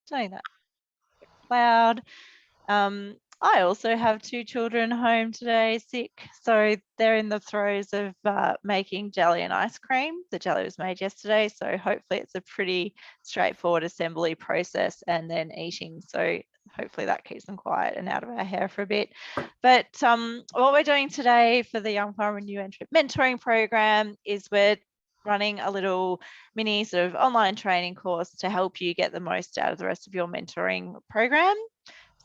doing that loud. I also have two children home today sick, so they're in the throes of making jelly and ice cream. The jelly was made yesterday, so hopefully it's a pretty straightforward assembly process and then eating. So hopefully that keeps them quiet and out of our hair for a bit. But what we're doing today for the Young Farmer New Entrant Mentoring Program is we're running a little mini sort of online training course to help you get the most out of the rest of your mentoring program.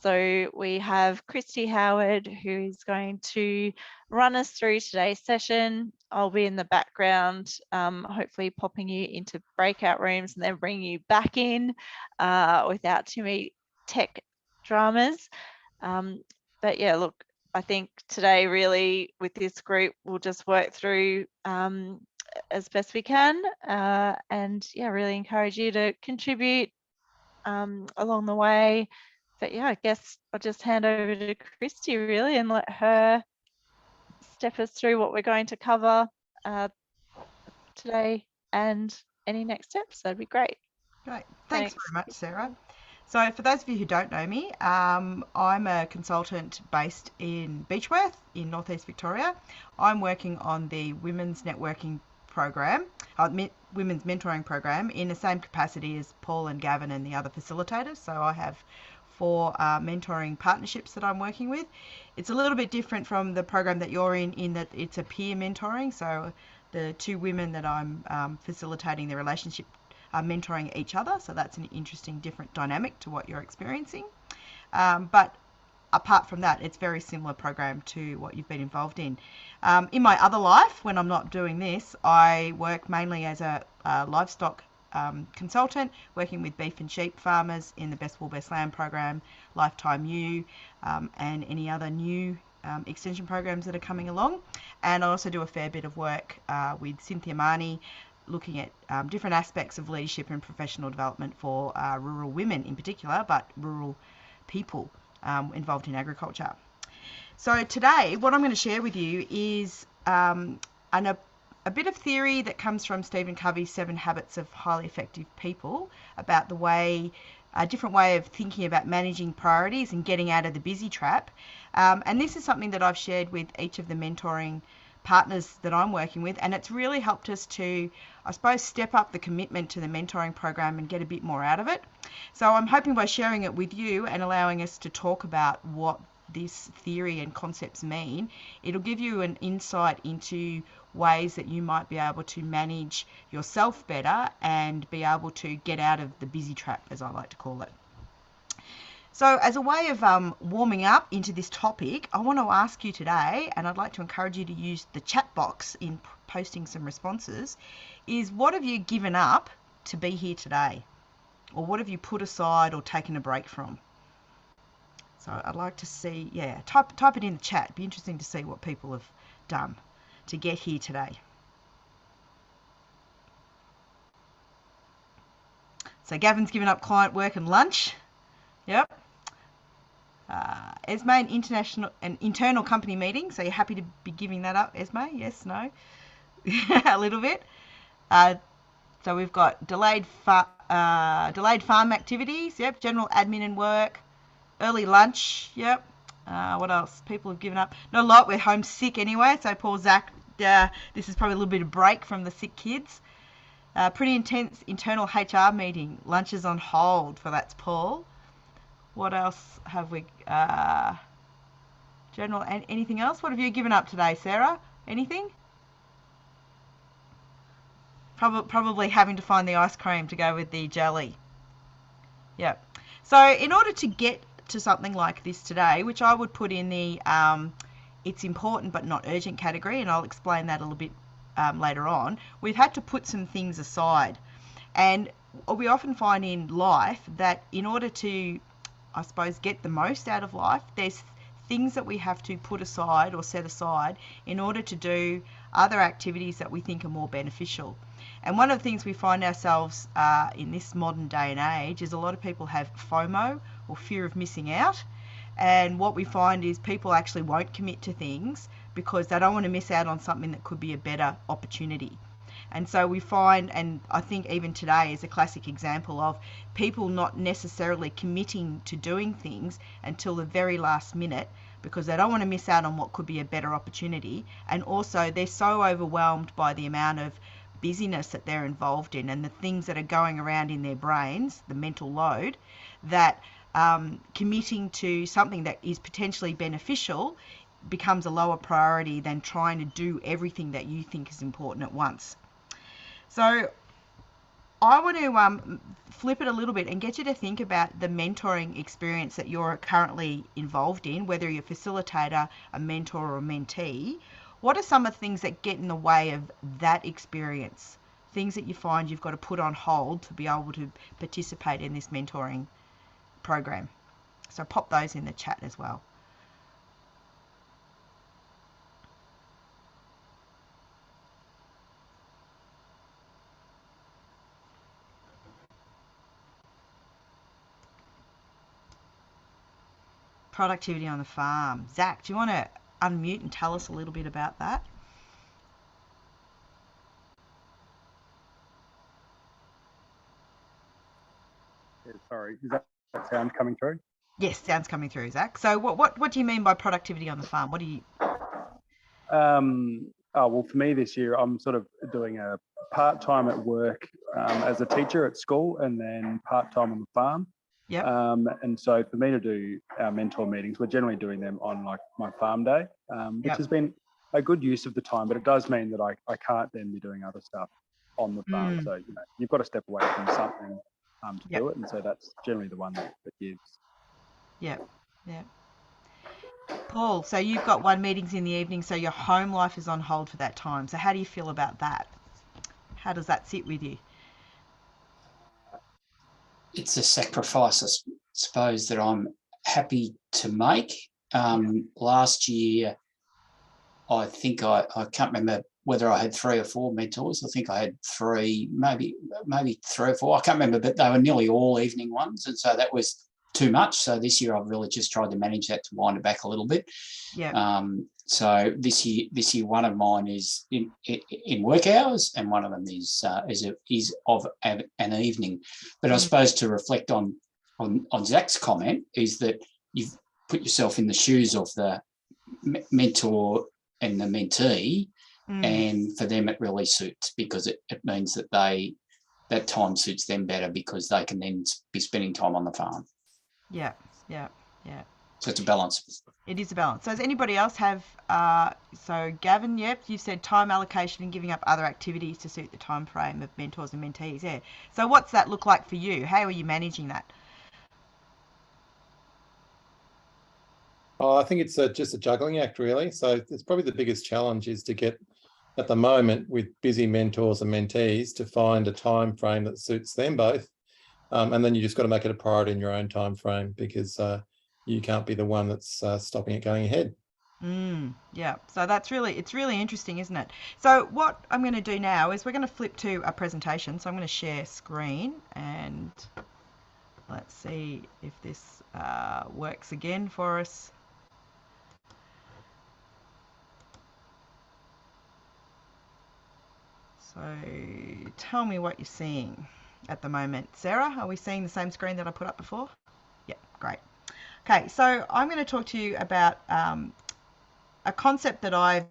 So we have Christy Howard, who is going to run us through today's session. I'll be in the background, hopefully popping you into breakout rooms and then bringing you back in without too many tech dramas. But yeah, look, I think today really with this group, we'll just work through as best we can. And yeah, really encourage you to contribute along the way. But yeah, I guess I'll just hand over to Christy really and let her step us through what we're going to cover today and any next steps. That'd be great. Great. Thanks Thanks. very much, Sarah. So, for those of you who don't know me, I'm a consultant based in Beechworth in northeast Victoria. I'm working on the Women's Networking Program, Women's Mentoring Program, in the same capacity as Paul and Gavin and the other facilitators. So, I have four mentoring partnerships that I'm working with. It's a little bit different from the program that you're in that it's a peer mentoring. So, the two women that I'm facilitating the relationship are mentoring each other, so that's an interesting different dynamic to what you're experiencing. But apart from that, it's a very similar program to what you've been involved in. In my other life, when I'm not doing this, I work mainly as a livestock consultant, working with beef and sheep farmers in the Best Wool Best Lamb program, Lifetime U, and any other new extension programs that are coming along. And I also do a fair bit of work with Cynthia Marnie, looking at different aspects of leadership and professional development for rural women in particular, but rural people involved in agriculture. So today, what I'm going to share with you is a bit of theory that comes from Stephen Covey's 7 Habits of Highly Effective People about a different way of thinking about managing priorities and getting out of the busy trap. And this is something that I've shared with each of the mentoring partners that I'm working with, and it's really helped us to, I suppose, step up the commitment to the mentoring program and get a bit more out of it. So I'm hoping by sharing it with you and allowing us to talk about what this theory and concepts mean, it'll give you an insight into ways that you might be able to manage yourself better and be able to get out of the busy trap, as I like to call it. So as a way of warming up into this topic, I want to ask you today, and I'd like to encourage you to use the chat box in posting some responses, is what have you given up to be here today? Or what have you put aside or taken a break from? So I'd like to see, type it in the chat. It'd be interesting to see what people have done to get here today. So Gavin's given up client work and lunch. Yep. Esme, an internal company meeting. So you're happy to be giving that up, Esme? Yes, no? A little bit. So we've got delayed farm activities. Yep. General admin and work. Early lunch. Yep. What else? People have given up. Not a lot. We're homesick anyway. So poor Zach, this is probably a little bit of break from the sick kids. Pretty intense internal HR meeting. Lunch is on hold. So that's Paul. What else have we? General, anything else? What have you given up today, Sarah? Anything? Probably having to find the ice cream to go with the jelly. Yep. So in order to get to something like this today, which I would put in the it's important but not urgent category, and I'll explain that a little bit later on, we've had to put some things aside. And we often find in life that in order to, I suppose, get the most out of life, there's things that we have to put aside or set aside in order to do other activities that we think are more beneficial. And one of the things we find ourselves in this modern day and age is a lot of people have FOMO, or fear of missing out. And what we find is people actually won't commit to things because they don't want to miss out on something that could be a better opportunity. And so we find, and I think even today is a classic example of people not necessarily committing to doing things until the very last minute because they don't want to miss out on what could be a better opportunity. And also, they're so overwhelmed by the amount of busyness that they're involved in and the things that are going around in their brains, the mental load, that committing to something that is potentially beneficial becomes a lower priority than trying to do everything that you think is important at once. So I want to flip it a little bit and get you to think about the mentoring experience that you're currently involved in, whether you're a facilitator, a mentor, or a mentee. What are some of the things that get in the way of that experience? Things that you find you've got to put on hold to be able to participate in this mentoring program. So pop those in the chat as well. Productivity on the farm. Zach, do you want to unmute and tell us a little bit about that? Yeah, sorry, is that sound coming through? Yes, sound's coming through, Zach. So what do you mean by productivity on the farm? What do you... Well, for me this year, I'm sort of doing a part-time at work as a teacher at school and then part-time on the farm. Yep. And so for me to do our mentor meetings, we're generally doing them on like my farm day, which has been a good use of the time, but it does mean that I can't then be doing other stuff on the farm. So, you've got to step away from something to do it. And so that's generally the one that gives. Yeah. Paul, so you've got one meetings in the evening, so your home life is on hold for that time. So how do you feel about that? How does that sit with you? It's a sacrifice, I suppose, that I'm happy to make. Last year, I think I can't remember whether I had 3 or 4 mentors. I think I had 3, maybe 3 or 4. I can't remember, but they were nearly all evening ones, and so that was too much. So this year I've really just tried to manage that to wind it back a little bit. Yeah. So this year one of mine is in work hours, and one of them is of an evening. But I suppose to reflect on Zach's comment is that you've put yourself in the shoes of the mentor and the mentee, and for them it really suits because it means that that time suits them better because they can then be spending time on the farm. Yeah. So it's a balance. It is a balance. So does anybody else have, so Gavin, yep, you said time allocation and giving up other activities to suit the time frame of mentors and mentees. Yeah. So what's that look like for you? How are you managing that? I think it's just a juggling act, really. So it's probably the biggest challenge is to get, at the moment, with busy mentors and mentees, to find a time frame that suits them both. And then you just got to make it a priority in your own time frame because you can't be the one that's stopping it going ahead. Yeah, so it's really interesting, isn't it? So what I'm going to do now is we're going to flip to a presentation. So I'm going to share screen and let's see if this works again for us. So tell me what you're seeing at the moment. Sarah, are we seeing the same screen that I put up before? Yeah, great. Okay, so I'm going to talk to you about a concept that I've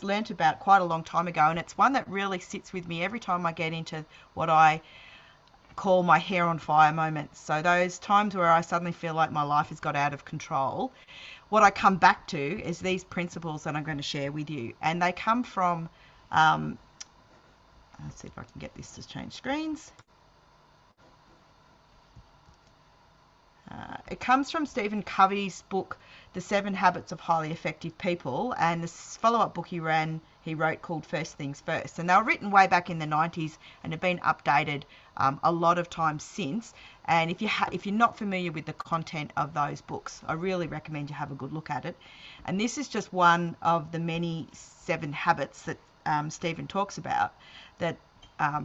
learnt about quite a long time ago, and it's one that really sits with me every time I get into what I call my hair on fire moments. So those times where I suddenly feel like my life has got out of control, what I come back to is these principles that I'm going to share with you, and they come from let's see if I can get this to change screens. It comes from Stephen Covey's book, The 7 Habits of Highly Effective People, and this follow-up book he wrote called First Things First. And they were written way back in the 90s and have been updated a lot of times since. And if you're not familiar with the content of those books, I really recommend you have a good look at it. And this is just one of the many 7 habits that Stephen talks about that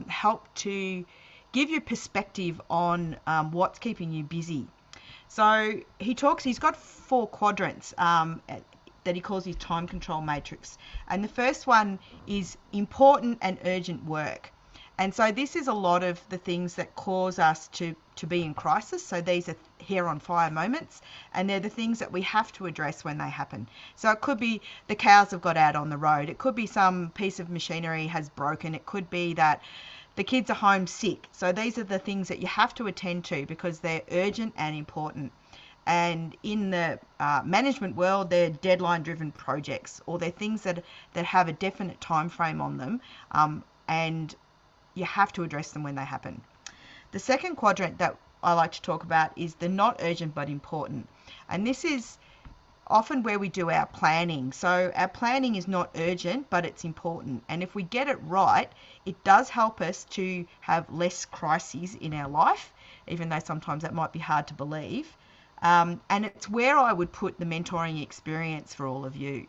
help to give you perspective on what's keeping you busy. So he's got 4 quadrants that he calls his time control matrix. And the first one is important and urgent work. And so this is a lot of the things that cause us to be in crisis. So these are hair on fire moments, and they're the things that we have to address when they happen. So it could be the cows have got out on the road. It could be some piece of machinery has broken. It could be that the kids are home sick. So these are the things that you have to attend to because they're urgent and important. And in the management world, they're deadline-driven projects, or they're things that have a definite time frame on them, and you have to address them when they happen. The second quadrant that I like to talk about is the not urgent but important. And this is often where we do our planning. So our planning is not urgent, but it's important. And if we get it right, it does help us to have less crises in our life, even though sometimes that might be hard to believe. And it's where I would put the mentoring experience for all of you.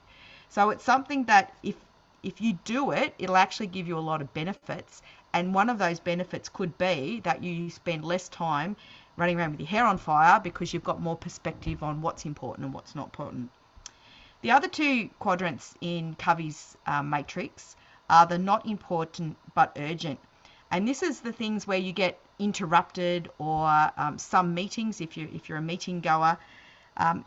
So it's something that if you do it, it'll actually give you a lot of benefits. And one of those benefits could be that you spend less time running around with your hair on fire because you've got more perspective on what's important and what's not important. The other two quadrants in Covey's matrix are the not important but urgent. And this is the things where you get interrupted, or some meetings if you're a meeting goer.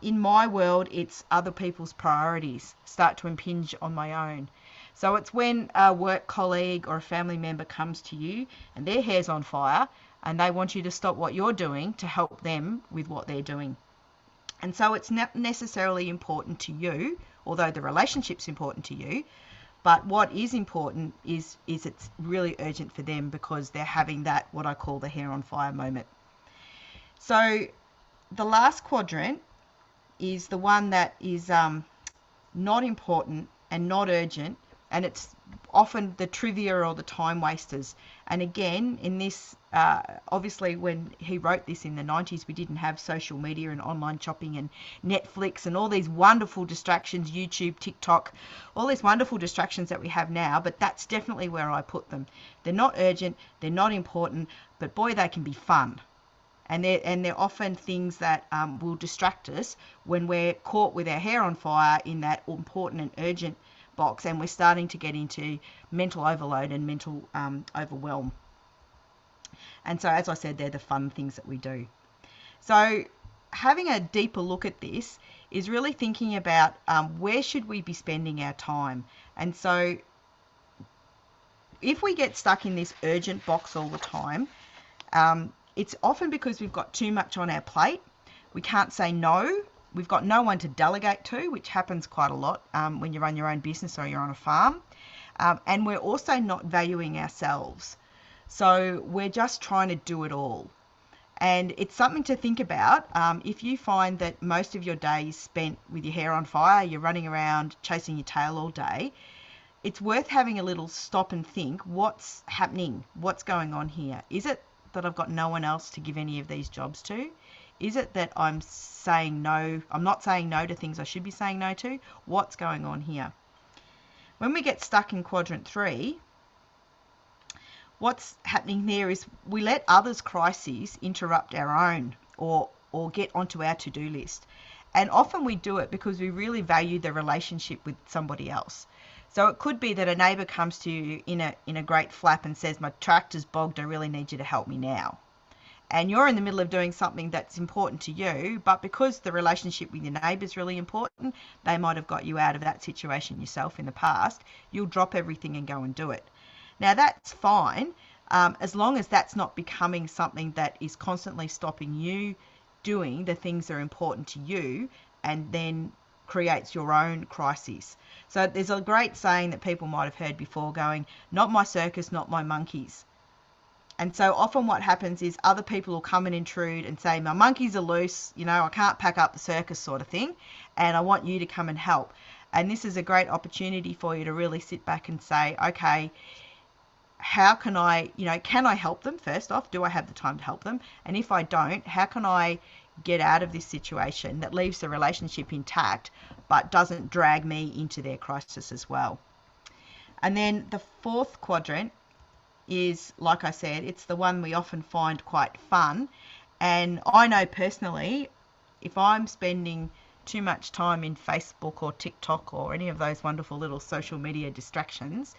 In my world, it's other people's priorities start to impinge on my own. So it's when a work colleague or a family member comes to you and their hair's on fire and they want you to stop what you're doing to help them with what they're doing. And so it's not necessarily important to you, although the relationship's important to you, but what is important is it's really urgent for them because they're having that, what I call the hair on fire moment. So the last quadrant is the one that is not important and not urgent, and it's often the trivia or the time wasters. And again, in this, obviously when he wrote this in the 90s, we didn't have social media and online shopping and Netflix and all these wonderful distractions, YouTube, TikTok, all these wonderful distractions that we have now, but that's definitely where I put them. They're not urgent, they're not important, but boy, they can be fun. And they're often things that will distract us when we're caught with our hair on fire in that important and urgent box, and we're starting to get into mental overload and mental overwhelm. And so, as I said, they're the fun things that we do. So having a deeper look at this is really thinking about where should we be spending our time. And so if we get stuck in this urgent box all the time, it's often because we've got too much on our plate. We can't say no. We've got no one to delegate to, which happens quite a lot when you run your own business or you're on a farm. And we're also not valuing ourselves. So we're just trying to do it all. And it's something to think about. If you find that most of your day is spent with your hair on fire, you're running around chasing your tail all day, it's worth having a little stop and think, what's happening? What's going on here? Is it that I've got no one else to give any of these jobs to? Is it that I'm saying no? I'm not saying no to things I should be saying no to? What's going on here? When we get stuck in quadrant 3, what's happening there is we let others' crises interrupt our own or get onto our to-do list. And often we do it because we really value the relationship with somebody else. So it could be that a neighbour comes to you in a great flap and says, my tractor's bogged, I really need you to help me now. And you're in the middle of doing something that's important to you, but because the relationship with your neighbour is really important, they might have got you out of that situation yourself in the past, you'll drop everything and go and do it. Now that's fine, as long as that's not becoming something that is constantly stopping you doing the things that are important to you and then creates your own crises. So there's a great saying that people might have heard before going, not my circus, not my monkeys. And so often what happens is other people will come and intrude and say, my monkeys are loose, I can't pack up the circus sort of thing, and I want you to come and help. And this is a great opportunity for you to really sit back and say, okay, how can I help them first off? Do I have the time to help them? And if I don't, how can I get out of this situation that leaves the relationship intact but doesn't drag me into their crisis as well? And then the fourth quadrant is, like I said, it's the one we often find quite fun. And I know personally, if I'm spending too much time in Facebook or TikTok or any of those wonderful little social media distractions,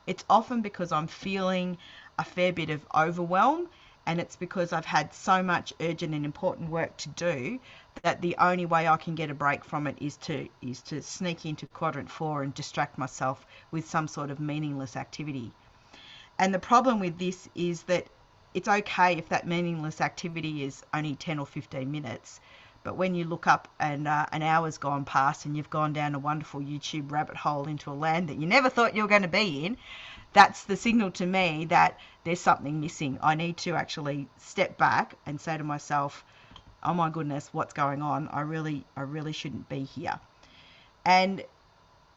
it's often because I'm feeling a fair bit of overwhelm, and it's because I've had so much urgent and important work to do that the only way I can get a break from it is to sneak into quadrant 4 and distract myself with some sort of meaningless activity. And the problem with this is that it's okay if that meaningless activity is only 10 or 15 minutes, but when you look up and an hour's gone past and you've gone down a wonderful YouTube rabbit hole into a land that you never thought you were going to be in, that's the signal to me that there's something missing. I need to actually step back and say to myself, oh my goodness, what's going on? I really shouldn't be here. And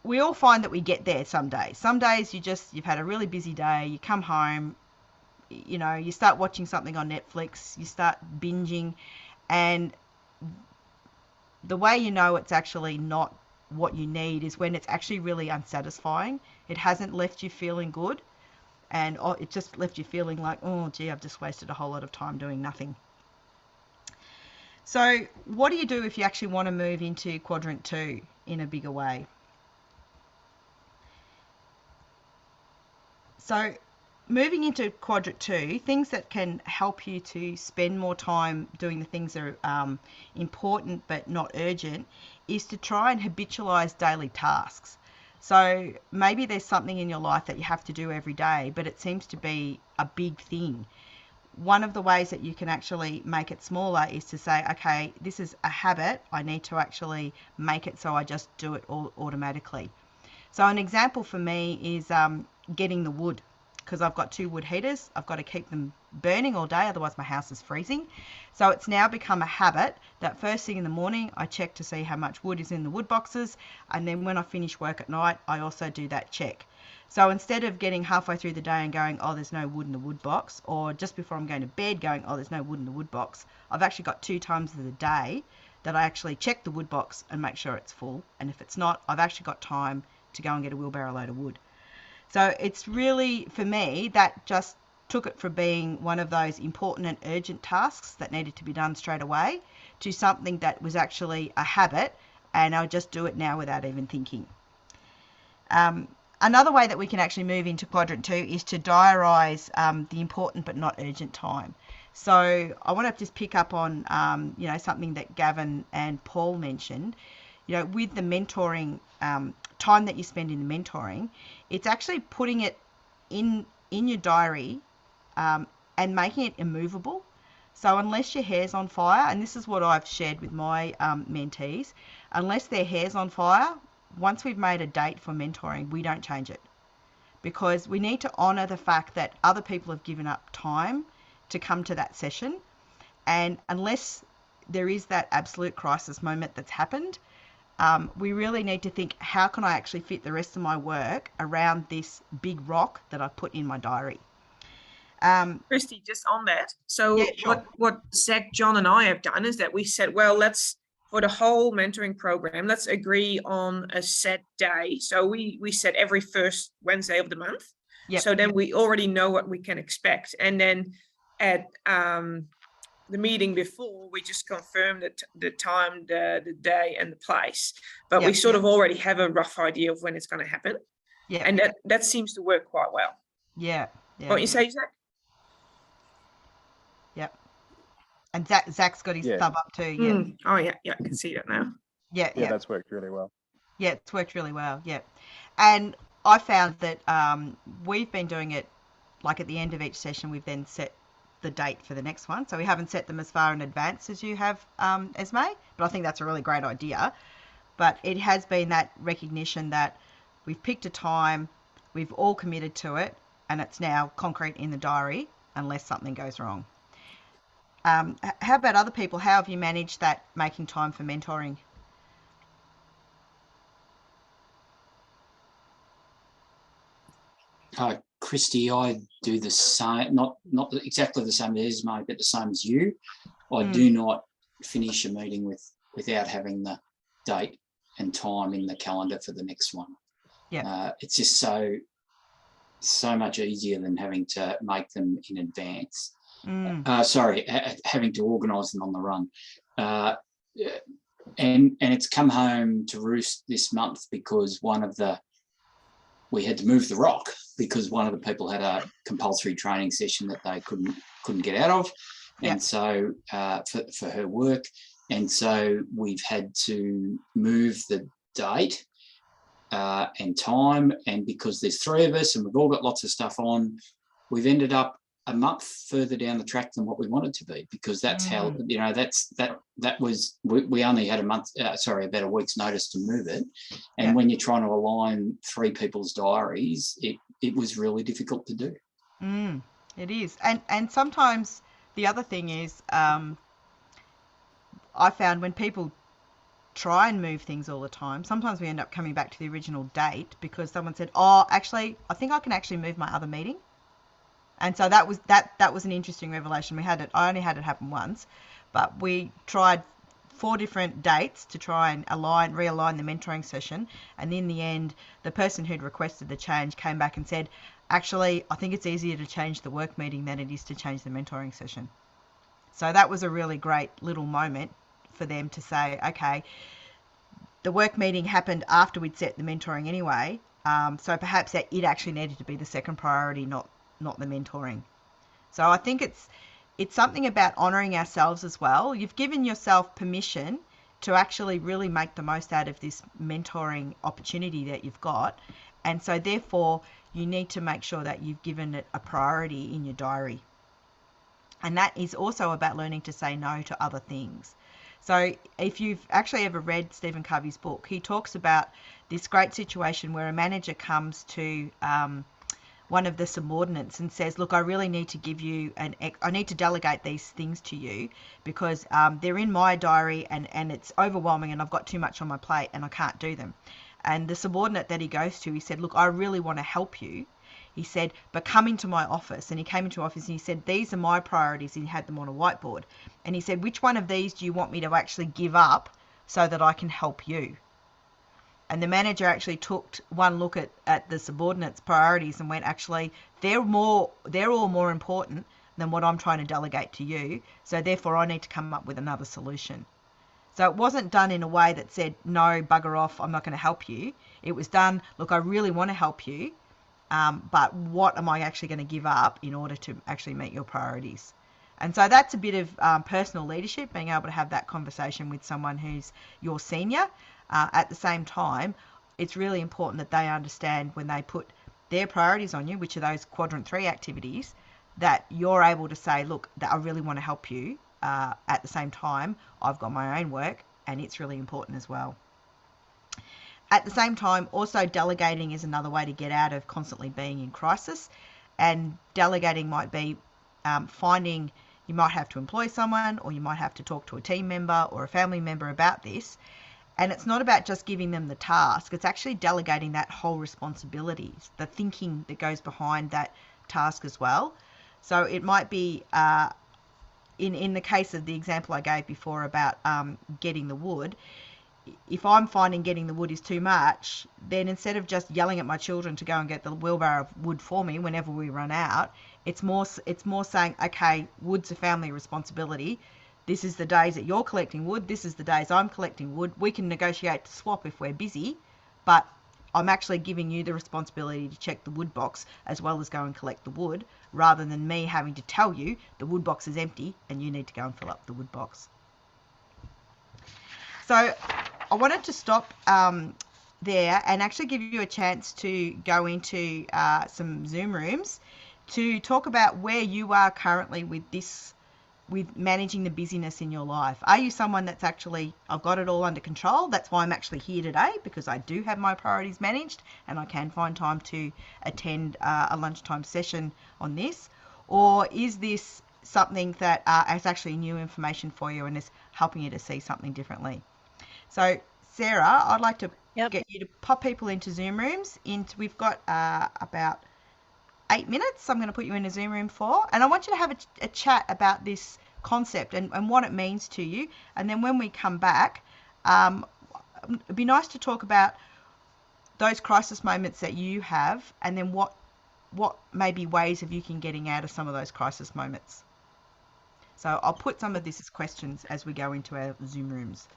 we all find that we get there some days. Some days you've had a really busy day, you come home, you know, you start watching something on Netflix, you start binging, and the way you know it's actually not what you need is when it's actually really unsatisfying. It hasn't left you feeling good, and it just left you feeling like, oh gee, I've just wasted a whole lot of time doing nothing. So what do you do if you actually want to move into quadrant 2 in a bigger way? So moving into quadrant 2, things that can help you to spend more time doing the things that are important but not urgent is to try and habitualize daily tasks. So maybe there's something in your life that you have to do every day, but it seems to be a big thing. One of the ways that you can actually make it smaller is to say, okay, this is a habit. I need to actually make it so I just do it all automatically. So an example for me is getting the wood, because I've got 2 wood heaters. I've got to keep them burning all day, otherwise my house is freezing. So it's now become a habit that first thing in the morning I check to see how much wood is in the wood boxes, and then when I finish work at night I also do that check. So instead of getting halfway through the day and going, oh, there's no wood in the wood box, or just before I'm going to bed going, oh, there's no wood in the wood box, I've actually got 2 times of the day that I actually check the wood box and make sure it's full. And if it's not, I've actually got time to go and get a wheelbarrow load of wood. So it's really, for me, that just took it from being one of those important and urgent tasks that needed to be done straight away to something that was actually a habit, and I'll just do it now without even thinking. Another way that we can actually move into quadrant 2 is to diarise the important but not urgent time. So I want to just pick up on something that Gavin and Paul mentioned. You know, with the mentoring time that you spend in the mentoring, it's actually putting it in your diary and making it immovable. So unless your hair's on fire, and this is what I've shared with my mentees, unless their hair's on fire, once we've made a date for mentoring, we don't change it, because we need to honour the fact that other people have given up time to come to that session. And unless there is that absolute crisis moment that's happened, we really need to think, how can I actually fit the rest of my work around this big rock that I put in my diary? Christy, just on that. So yeah, sure. what Zach, John and I have done is that we said, well, for the whole mentoring program, let's agree on a set day. So we said every first Wednesday of the month. Yep. So then we already know what we can expect. And then at the meeting before, we just confirmed the time, the day and the place. But we sort of already have a rough idea of when it's going to happen. Yeah. And that seems to work quite well. Yeah. What you say, Zach? Yep. And Zach's got his thumb up too. Yeah. Oh yeah, I can see that now. Yeah, that's worked really well. Yeah, it's worked really well. Yeah, and I found that we've been doing it like at the end of each session. We've then set the date for the next one, so we haven't set them as far in advance as you have, Esme. But I think that's a really great idea. But it has been that recognition that we've picked a time, we've all committed to it, and it's now concrete in the diary unless something goes wrong. How about other people? How have you managed that, making time for mentoring? Christy, I do the same, not exactly the same as Esme, but the same as you. I do not finish a meeting without having the date and time in the calendar for the next one. Yeah, it's just so much easier than having to make them in advance. Having to organise them on the run. and it's come home to roost this month because we had to move the rock because one of the people had a compulsory training session that they couldn't get out of, and so for her work, and so we've had to move the date and time, and because there's 3 of us and we've all got lots of stuff on, we've ended up a month further down the track than what we wanted to be, because that's how, you know, that was, we only had about a week's notice to move it. And when you're trying to align 3 people's diaries, it was really difficult to do. It is. And sometimes the other thing is, I found when people try and move things all the time, sometimes we end up coming back to the original date because someone said, oh, actually, I think I can actually move my other meeting. And so that was an interesting revelation. I only had it happen once, but we tried 4 different dates to try and realign the mentoring session. And in the end, the person who'd requested the change came back and said, actually, I think it's easier to change the work meeting than it is to change the mentoring session. So that was a really great little moment for them to say, okay, the work meeting happened after we'd set the mentoring anyway. So perhaps it actually needed to be the second priority, not the mentoring. So I think it's something about honouring ourselves as well. You've given yourself permission to actually really make the most out of this mentoring opportunity that you've got. And so therefore you need to make sure that you've given it a priority in your diary. And that is also about learning to say no to other things. So if you've actually ever read Stephen Covey's book, he talks about this great situation where a manager comes to one of the subordinates and says, look, I really need to give you I need to delegate these things to you because they're in my diary and it's overwhelming and I've got too much on my plate and I can't do them. And the subordinate that he goes to, he said, look, I really want to help you. He said, but come into my office. And he came into office and he said, these are my priorities. And he had them on a whiteboard. And he said, which one of these do you want me to actually give up so that I can help you? And the manager actually took one look at the subordinates' priorities and went, actually, they're all more important than what I'm trying to delegate to you. So therefore, I need to come up with another solution. So it wasn't done in a way that said, no, bugger off, I'm not going to help you. It was done, look, I really want to help you, but what am I actually going to give up in order to actually meet your priorities? And so that's a bit of personal leadership, being able to have that conversation with someone who's your senior. At the same time, it's really important that they understand when they put their priorities on you, which are those quadrant 3 activities, that you're able to say, look, that I really want to help you. At the same time, I've got my own work and it's really important as well. At the same time, also delegating is another way to get out of constantly being in crisis. And delegating might be you might have to employ someone, or you might have to talk to a team member or a family member about this. And it's not about just giving them the task, it's actually delegating that whole responsibility, the thinking that goes behind that task as well. So it might be, in the case of the example I gave before about getting the wood, if I'm finding getting the wood is too much, then instead of just yelling at my children to go and get the wheelbarrow of wood for me whenever we run out, it's more saying, okay, wood's a family responsibility. This is the days that you're collecting wood. This is the days I'm collecting wood. We can negotiate to swap if we're busy, but I'm actually giving you the responsibility to check the wood box as well as go and collect the wood, rather than me having to tell you the wood box is empty and you need to go and fill up the wood box. So I wanted to stop there and actually give you a chance to go into some Zoom rooms to talk about where you are currently with managing the busyness in your life. Are you someone that's actually, I've got it all under control? That's why I'm actually here today, because I do have my priorities managed and I can find time to attend a lunchtime session on this. Or is this something that is actually new information for you and is helping you to see something differently? So Sarah, I'd like to get you to pop people into Zoom rooms. We've got about 8 minutes I'm going to put you in a Zoom room for, and I want you to have a chat about this concept and what it means to you. And then when we come back, it'd be nice to talk about those crisis moments that you have, and then what maybe ways of you can getting out of some of those crisis moments. So I'll put some of this as questions as we go into our Zoom rooms.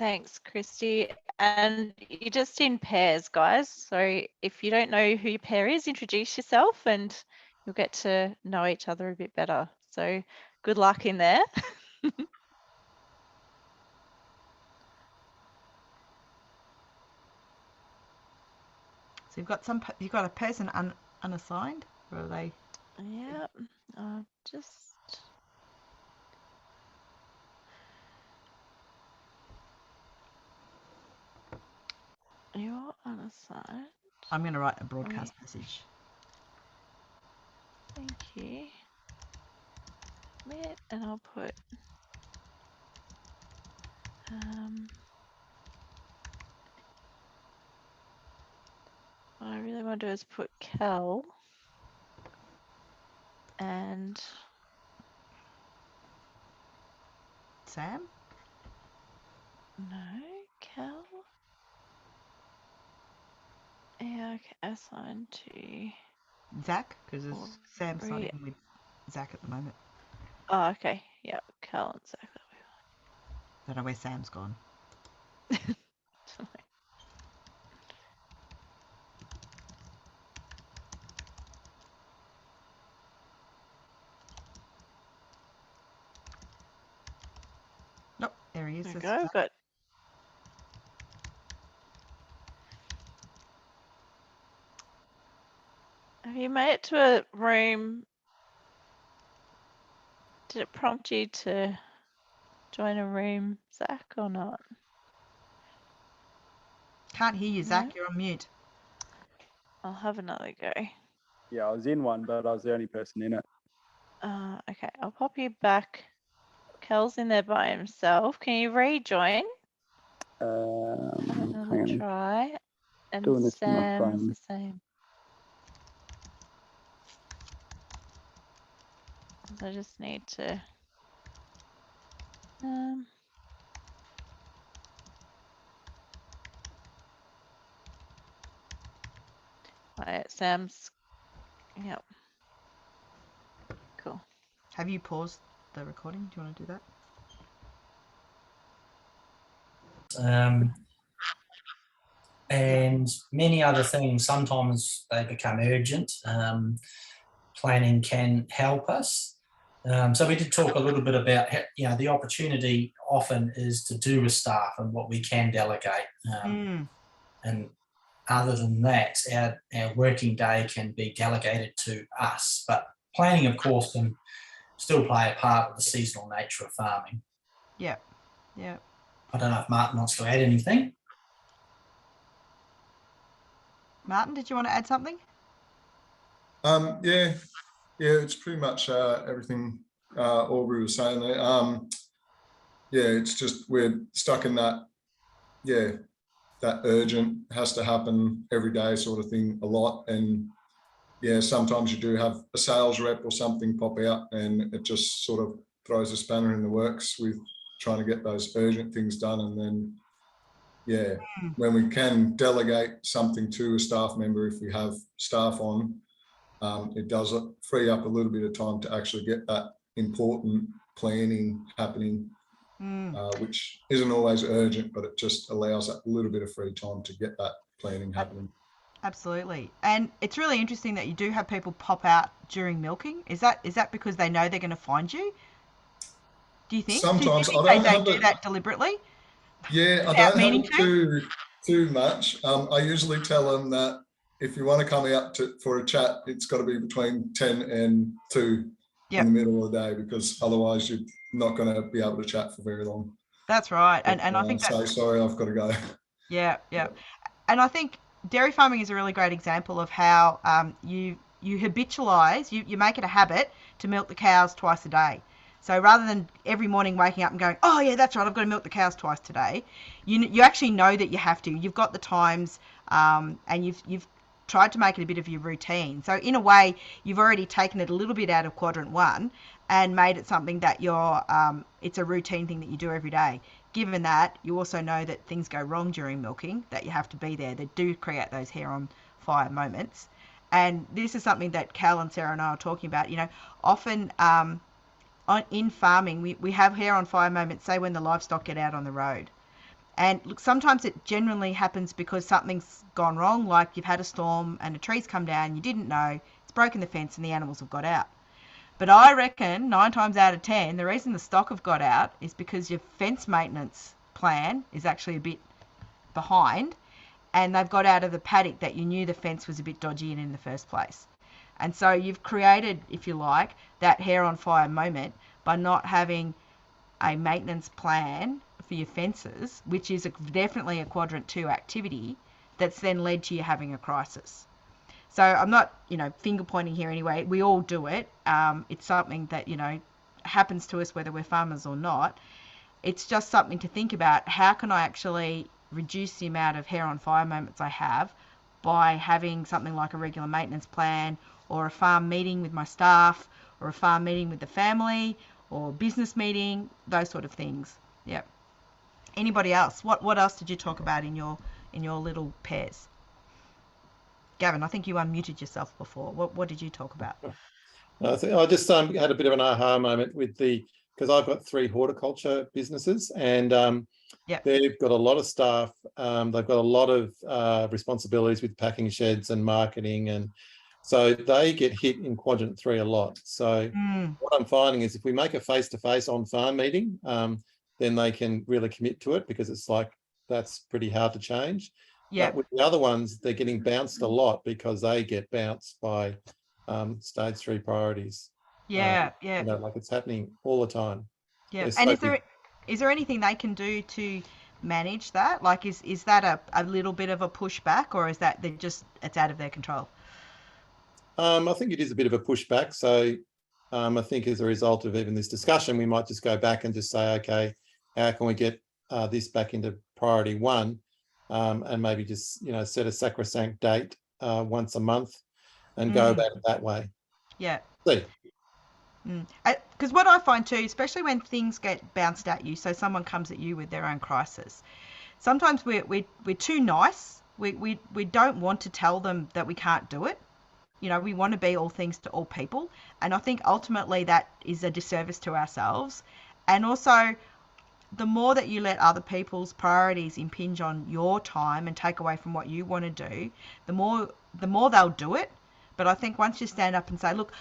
Thanks, Christy. And you're just in pairs, guys. So if you don't know who your pair is, introduce yourself and you'll get to know each other a bit better. So good luck in there. So you've got a person unassigned, or are they? Yeah, just you're unassigned. I'm going to write a broadcast message. Thank you. And I'll put what I really want to do is put Kel and Sam? no, Kel. Yeah, okay, assigned to Zach? Because Sam's not Aubrey. in with Zach at the moment. Oh, okay. Yeah, Kel and Zach. Don't know where Sam's gone. Nope, there he is. There we go. Good. Have you made it to a room? Did it prompt you to join a room, Zach, or not? Can't hear you, Zach. No? You're on mute. I'll have another go. Yeah, I was in one, but I was the only person in it. Okay, I'll pop you back. Kel's in there by himself. Can you rejoin? Another Hang on. try. And Doing this on my Sam's phone. the same. So I just need to Sam's, yep. Cool. Have you paused the recording? Do you want to do that? And many other things. Sometimes they become urgent. Planning can help us. So we did talk a little bit about, the opportunity often is to do with staff and what we can delegate. And other than that, our working day can be delegated to us. But planning, of course, can still play a part of the seasonal nature of farming. Yeah. I don't know if Martin wants to add anything. Martin, did you want to add something? Yeah, it's pretty much everything Aubrey was saying there. It's just we're stuck in that, that urgent, has to happen every day sort of thing a lot. And sometimes you do have a sales rep or something pop out and it just sort of throws a spanner in the works with trying to get those urgent things done. And then when we can delegate something to a staff member, if we have staff on, it does free up a little bit of time to actually get that important planning happening, which isn't always urgent, but it just allows that little bit of free time to get that planning happening. Absolutely. And it's really interesting that you do have people pop out during milking. Is that because they know they're going to find you? Do you think? Sometimes do you think they do that deliberately? Yeah, I don't have it too much. I usually tell them that if you want to come out for a chat, it's got to be between 10 and 2 in the middle of the day, because otherwise you're not going to be able to chat for very long. That's right. And I think say, sorry, I've got to go. Yeah. And I think dairy farming is a really great example of how you habitualize, you make it a habit to milk the cows twice a day. So rather than every morning waking up and going, oh yeah, that's right, I've got to milk the cows twice today, you actually know that you have to. You've got the times, and you've tried to make it a bit of your routine. So in a way, you've already taken it a little bit out of quadrant 1 and made it something that it's a routine thing that you do every day. Given that, you also know that things go wrong during milking, that you have to be there, that do create those hair on fire moments. And this is something that Cal and Sarah and I are talking about. Often in farming, we have hair on fire moments, say when the livestock get out on the road. And look, sometimes it genuinely happens because something's gone wrong, like you've had a storm and a tree's come down, you didn't know, it's broken the fence and the animals have got out. But I reckon 9 times out of 10, the reason the stock have got out is because your fence maintenance plan is actually a bit behind, and they've got out of the paddock that you knew the fence was a bit dodgy in the first place. And so you've created, if you like, that hair on fire moment by not having a maintenance plan for your fences, which is definitely a quadrant 2 activity that's then led to you having a crisis. So I'm not, finger pointing here anyway. We all do it. It's something that, happens to us whether we're farmers or not. It's just something to think about. How can I actually reduce the amount of hair on fire moments I have by having something like a regular maintenance plan, or a farm meeting with my staff, or a farm meeting with the family, or business meeting, those sort of things. Yep. Anybody else? What else did you talk about in your little pairs? Gavin, I think you unmuted yourself before. What did you talk about? I just had a bit of an aha moment with because I've got 3 horticulture businesses, and they've got a lot of staff. They've got a lot of responsibilities with packing sheds and marketing, and so they get hit in quadrant 3 a lot. So what I'm finding is if we make a face-to-face on-farm meeting, then they can really commit to it, because it's like that's pretty hard to change. Yeah. But with the other ones, they're getting bounced a lot because they get bounced by stage 3 priorities. Yeah. Like it's happening all the time. Yeah. And is there anything they can do to manage that? Like, is that a little bit of a pushback, or is that it's out of their control? I think it is a bit of a pushback. So I think as a result of even this discussion, we might just go back and just say, okay, how can we get this back into priority 1, and maybe just set a sacrosanct date once a month and go about it that way. Yeah. See. Because what I find too, especially when things get bounced at you, so someone comes at you with their own crisis, sometimes we're too nice. We don't want to tell them that we can't do it. We want to be all things to all people, and I think ultimately that is a disservice to ourselves. And also, the more that you let other people's priorities impinge on your time and take away from what you want to do, the more they'll do it. But I think once you stand up and say, look,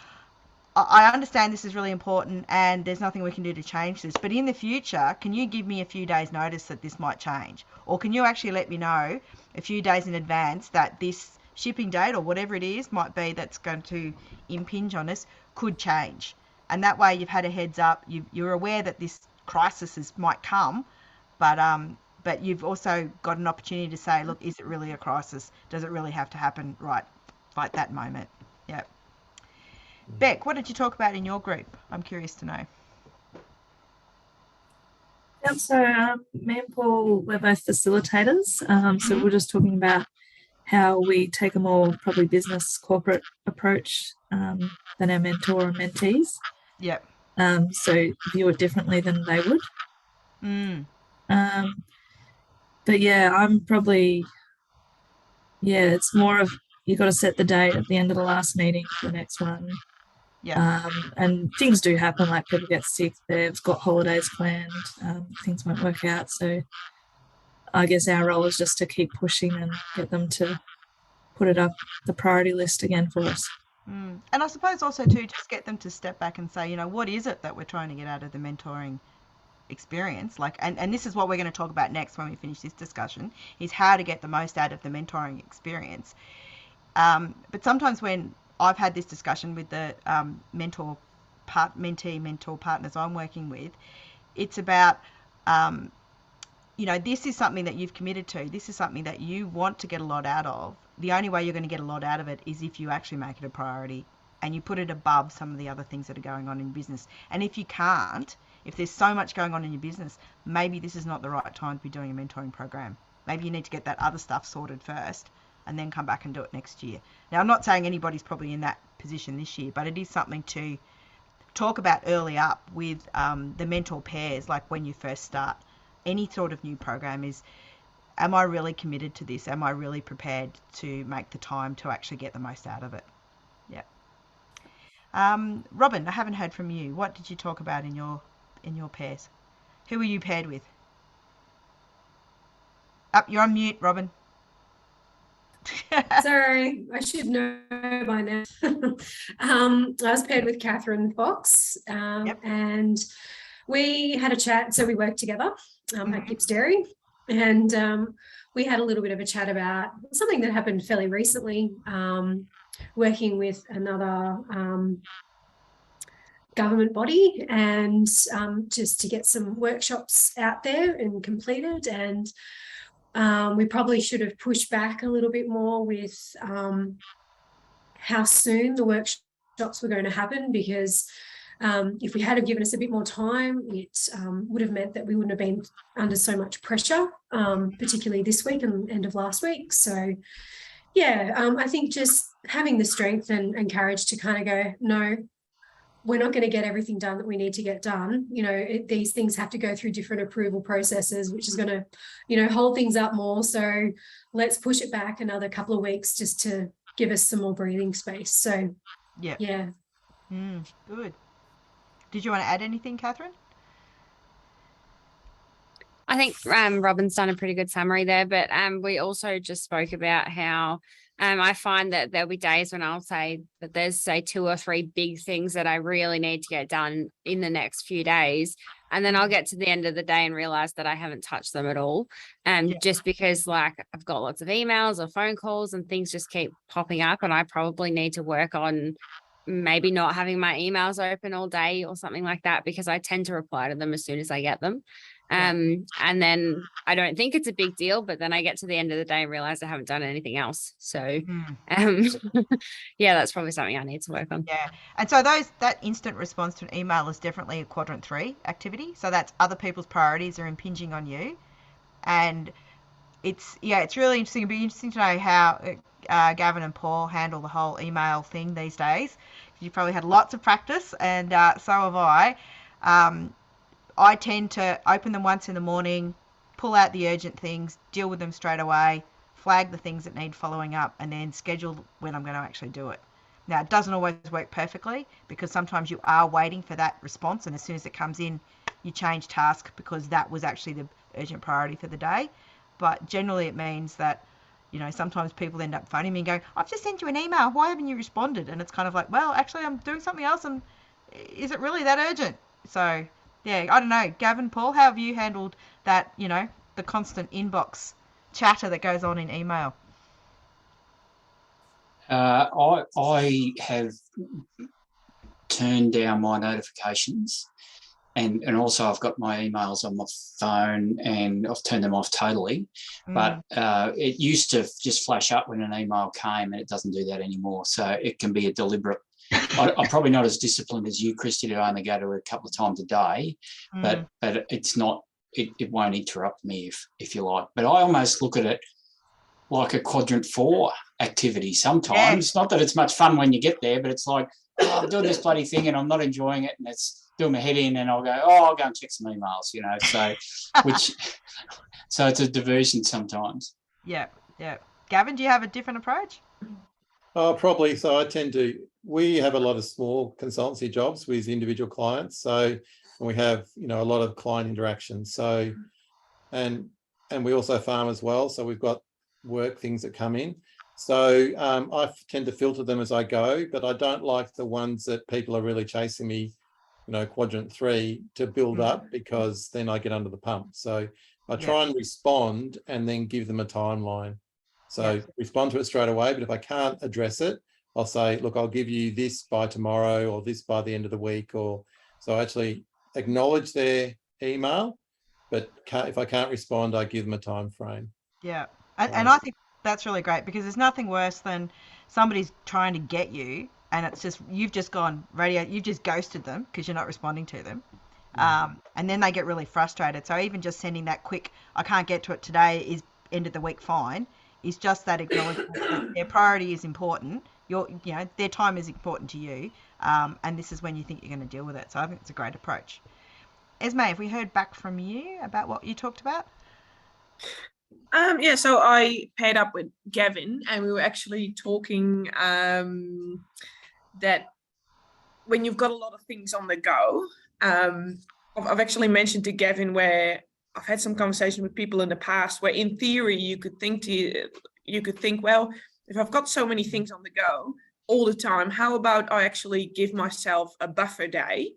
I understand this is really important and there's nothing we can do to change this, but in the future, can you give me a few days notice that this might change? Or can you actually let me know a few days in advance that this shipping date or whatever it is might be that's going to impinge on us could change? And that way you've had a heads up, you're aware that this crisis might come, but you've also got an opportunity to say, look, is it really a crisis? Does it really have to happen right that moment? Yeah. Beck, what did you talk about in your group? I'm curious to know. Yep, so me and Paul, we're both facilitators. So we're just talking about how we take a more probably business corporate approach than our mentor and mentees. Yep. So view it differently than they would. But yeah, I'm probably, it's more of you got to set the date at the end of the last meeting for the next one. Yeah. And things do happen, like people get sick, they've got holidays planned, things won't work out. So I guess our role is just to keep pushing and get them to put it up the priority list again for us. And I suppose also too, just get them to step back and say, what is it that we're trying to get out of the mentoring experience? Like, and this is what we're going to talk about next when we finish this discussion, is how to get the most out of the mentoring experience. But sometimes when I've had this discussion with the mentee mentor partners I'm working with, it's about, this is something that you've committed to. This is something that you want to get a lot out of. The only way you're going to get a lot out of it is if you actually make it a priority and you put it above some of the other things that are going on in business. And if you can't, if there's so much going on in your business, maybe this is not the right time to be doing a mentoring program. Maybe you need to get that other stuff sorted first and then come back and do it next year. Now, I'm not saying anybody's probably in that position this year, but it is something to talk about early up with the mentor pairs, like when you first start any sort of new program is, am I really committed to this? Am I really prepared to make the time to actually get the most out of it? Yeah. Robin, I haven't heard from you. What did you talk about in your pairs? Who were you paired with? Up, you're on mute, Robin. Sorry, I should know by now. I was paired with Catherine Fox, and we had a chat. So we worked together at Gibbs Dairy, and we had a little bit of a chat about something that happened fairly recently, working with another government body, and just to get some workshops out there and completed. And we probably should have pushed back a little bit more with how soon the workshops were going to happen, because if we had have given us a bit more time, it would have meant that we wouldn't have been under so much pressure, particularly this week and end of last week. So yeah, I think just having the strength and courage to kind of go, no, we're not going to get everything done that we need to get done. You know, these things have to go through different approval processes, which is going to, you know, hold things up more. So let's push it back another couple of weeks just to give us some more breathing space. So yeah. Good. Did you want to add anything, Catherine? I think Robin's done a pretty good summary there, but we also just spoke about how I find that there'll be days when I'll say that there's, say, 2 or 3 big things that I really need to get done in the next few days. And then I'll get to the end of the day and realize that I haven't touched them at all. Just because, like, I've got lots of emails or phone calls and things just keep popping up, and I probably need to work on maybe not having my emails open all day or something like that, because I tend to reply to them as soon as I get them. And then I don't think it's a big deal, but then I get to the end of the day and realize I haven't done anything else. So yeah, that's probably something I need to work on. Yeah. And so that instant response to an email is definitely a quadrant 3 activity. So that's other people's priorities are impinging on you. And it's really interesting. It'd be interesting to know how Gavin and Paul handle the whole email thing these days. You've probably had lots of practice, and so have I. I tend to open them once in the morning, pull out the urgent things, deal with them straight away, flag the things that need following up, and then schedule when I'm going to actually do it. Now, it doesn't always work perfectly, because sometimes you are waiting for that response, and as soon as it comes in, you change task because that was actually the urgent priority for the day. But generally it means that, you know, sometimes people end up phoning me and going, I've just sent you an email, why haven't you responded? And it's kind of like, well, actually I'm doing something else, and is it really that urgent? So yeah, I don't know. Gavin, Paul, how have you handled that, you know, the constant inbox chatter that goes on in email? I have turned down my notifications, and also I've got my emails on my phone and I've turned them off totally. But it used to just flash up when an email came, and it doesn't do that anymore. So it can be a deliberate. I'm probably not as disciplined as you, Christy, to only go to a couple of times a day, but it's not. It won't interrupt me if you like. But I almost look at it like a quadrant 4 activity sometimes. Not that it's much fun when you get there, but it's like, oh, I'm doing this bloody thing and I'm not enjoying it, and it's doing my head in, and I'll go, I'll go and check some emails, you know. So so it's a diversion sometimes. Yeah. Gavin, do you have a different approach? Probably. So we have a lot of small consultancy jobs with individual clients. So we have, you know, a lot of client interaction. So, and we also farm as well. So we've got work things that come in. So I tend to filter them as I go, but I don't like the ones that people are really chasing me, you know, quadrant 3 to build up, because then I get under the pump. So I try and respond and then give them a timeline. So respond to it straight away. But if I can't address it, I'll say, look, I'll give you this by tomorrow, or this by the end of the week. Or so I actually acknowledge their email, but if I can't respond, I give them a time frame. Yeah. And I think that's really great, because there's nothing worse than somebody's trying to get you, and it's just, you've just gone radio, you've just ghosted them because you're not responding to them. And then they get really frustrated. So even just sending that quick, I can't get to it today, is end of the week fine, is just that acknowledgement that their priority is important. Their time is important to you, and this is when you think you're going to deal with it. So I think it's a great approach. Esme, have we heard back from you about what you talked about? So I paired up with Gavin, and we were actually talking that when you've got a lot of things on the go, I've actually mentioned to Gavin where I've had some conversation with people in the past where in theory you could think, well, if I've got so many things on the go all the time, how about I actually give myself a buffer day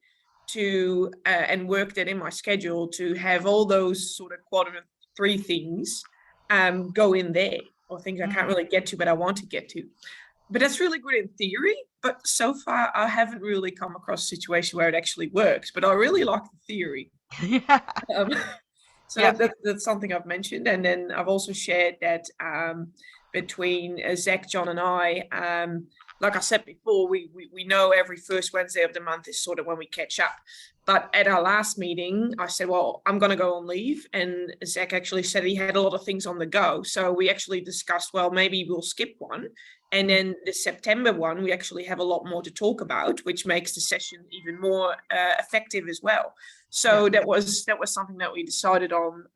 to and work that in my schedule to have all those sort of quadrant 3 things go in there, or things I can't really get to but I want to get to. But that's really good in theory, but so far I haven't really come across a situation where it actually works, but I really like the theory. So that's something I've mentioned. And then I've also shared that between Zach, John and I, like I said before, we know every first Wednesday of the month is sort of when we catch up. But at our last meeting, I said, well, I'm going to go on leave. And Zach actually said he had a lot of things on the go. So we actually discussed, well, maybe we'll skip one. And then the September one, we actually have a lot more to talk about, which makes the session even more effective as well. So that was something that we decided on,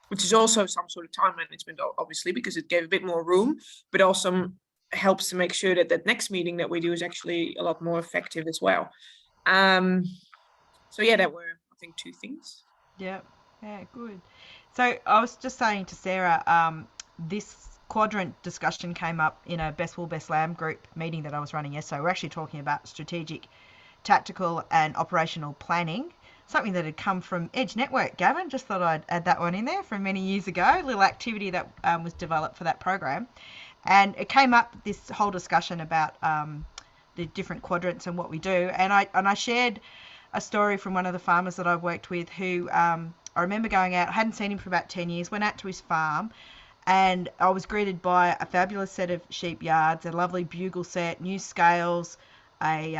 which is also some sort of time management, obviously, because it gave a bit more room, but also helps to make sure that that next meeting that we do is actually a lot more effective as well. So yeah, that were, I think, 2 things. Yeah, good. So I was just saying to Sarah, this quadrant discussion came up in a Best Wool Best Lamb group meeting that I was running yesterday. We're actually talking about strategic, tactical and operational planning, something that had come from Edge Network. Gavin, just thought I'd add that one in there from many years ago, a little activity that was developed for that program. And it came up, this whole discussion about the different quadrants and what we do. And I shared a story from one of the farmers that I've worked with who I remember going out, I hadn't seen him for about 10 years, went out to his farm, and I was greeted by a fabulous set of sheep yards, a lovely bugle set, new scales, it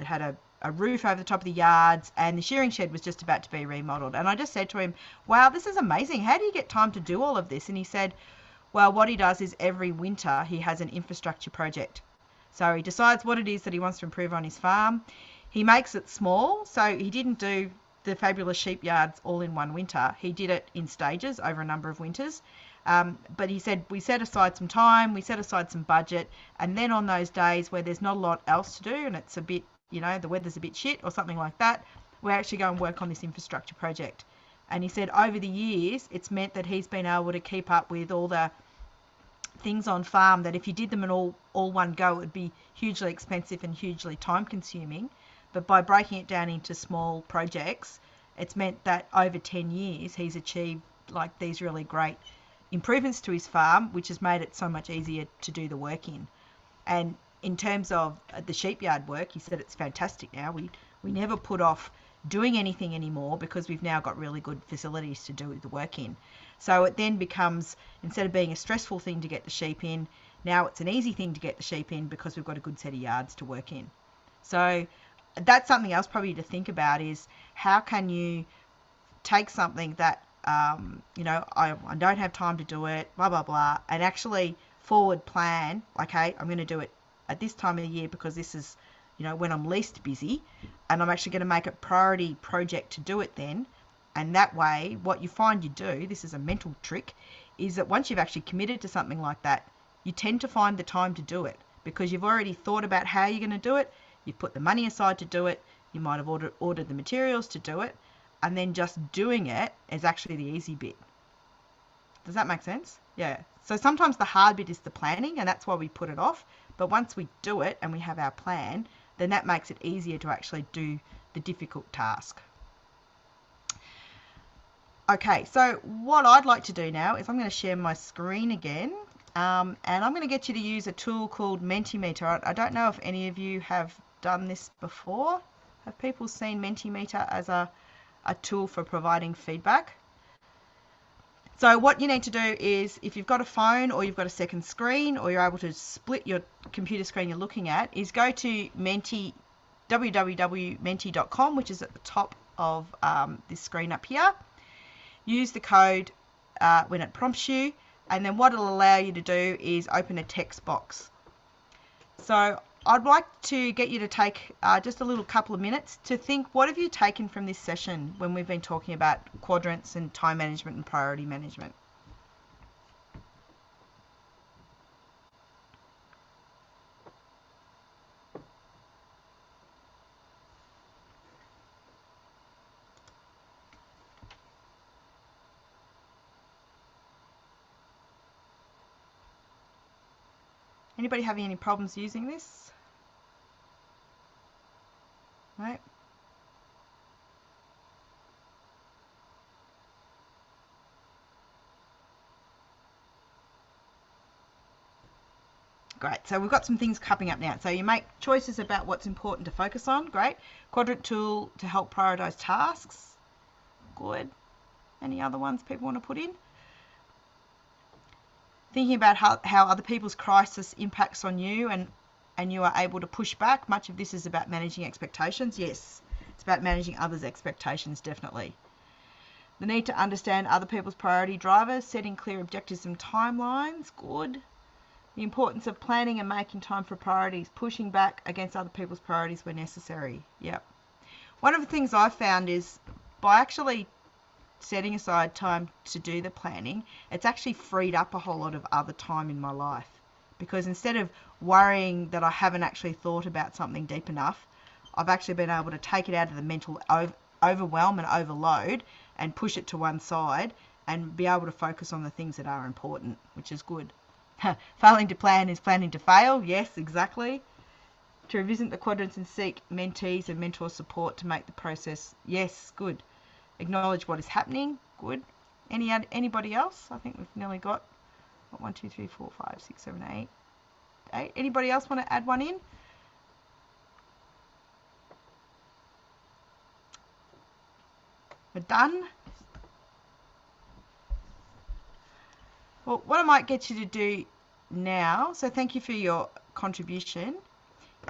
had a roof over the top of the yards, and the shearing shed was just about to be remodeled. And I just said to him, wow, this is amazing. How do you get time to do all of this? And he said, well, what he does is every winter he has an infrastructure project. So he decides what it is that he wants to improve on his farm. He makes it small, so he didn't do the fabulous sheep yards all in one winter. He did it in stages over a number of winters. But he said, we set aside some time, we set aside some budget, and then on those days where there's not a lot else to do and it's a bit, the weather's a bit shit or something like that, we actually go and work on this infrastructure project. And he said over the years, it's meant that he's been able to keep up with all the things on farm that if you did them in all one go, it would be hugely expensive and hugely time consuming. But by breaking it down into small projects, it's meant that over 10 years, he's achieved like these really great improvements to his farm, which has made it so much easier to do the work in. And in terms of the sheep yard work, he said it's fantastic now. We never put off doing anything anymore because we've now got really good facilities to do the work in. So it then becomes, instead of being a stressful thing to get the sheep in, now it's an easy thing to get the sheep in because we've got a good set of yards to work in. So that's something else probably to think about, is how can you take something that I don't have time to do it, blah blah blah, and actually forward plan, okay, I'm going to do it at this time of the year because this is when I'm least busy, and I'm actually going to make a priority project to do it then. And that way, what you find you do, this is a mental trick, is that once you've actually committed to something like that, you tend to find the time to do it because you've already thought about how you're going to do it, you've put the money aside to do it, you might have ordered the materials to do it, and then just doing it is actually the easy bit. Does that make sense? Yeah. So sometimes the hard bit is the planning, and that's why we put it off. But once we do it and we have our plan, then that makes it easier to actually do the difficult task. Okay, so what I'd like to do now is I'm going to share my screen again, and I'm going to get you to use a tool called Mentimeter. I don't know if any of you have done this before. Have people seen Mentimeter as a tool for providing feedback? So what you need to do is, if you've got a phone or you've got a second screen, or you're able to split your computer screen you're looking at, is go to Menti, www.menti.com, which is at the top of this screen up here. Use the code when it prompts you, and then what it'll allow you to do is open a text box. So I'd like to get you to take just a little couple of minutes to think, what have you taken from this session when we've been talking about quadrants and time management and priority management? Anybody having any problems using this? No? Great. So we've got some things coming up now. So you make choices about what's important to focus on. Great. Quadrant tool to help prioritize tasks. Good. Any other ones people want to put in? Thinking about how other people's crisis impacts on you and you are able to push back. Much of this is about managing expectations. Yes, it's about managing others' expectations, definitely. The need to understand other people's priority drivers, setting clear objectives and timelines. Good. The importance of planning and making time for priorities, pushing back against other people's priorities where necessary. Yep. One of the things I've found is by actually setting aside time to do the planning, it's actually freed up a whole lot of other time in my life. Because instead of worrying that I haven't actually thought about something deep enough, I've actually been able to take it out of the mental overwhelm and overload and push it to one side and be able to focus on the things that are important, which is good. Failing to plan is planning to fail. Yes, exactly. To revisit the quadrants and seek mentees and mentor support to make the process. Yes, good. Acknowledge what is happening. Good. Anybody else? I think we've nearly got 1, 2, 3, 4, 5, 6, 7, 8. 8. Anybody else want to add one in? We're done. Well, what I might get you to do now, so thank you for your contribution,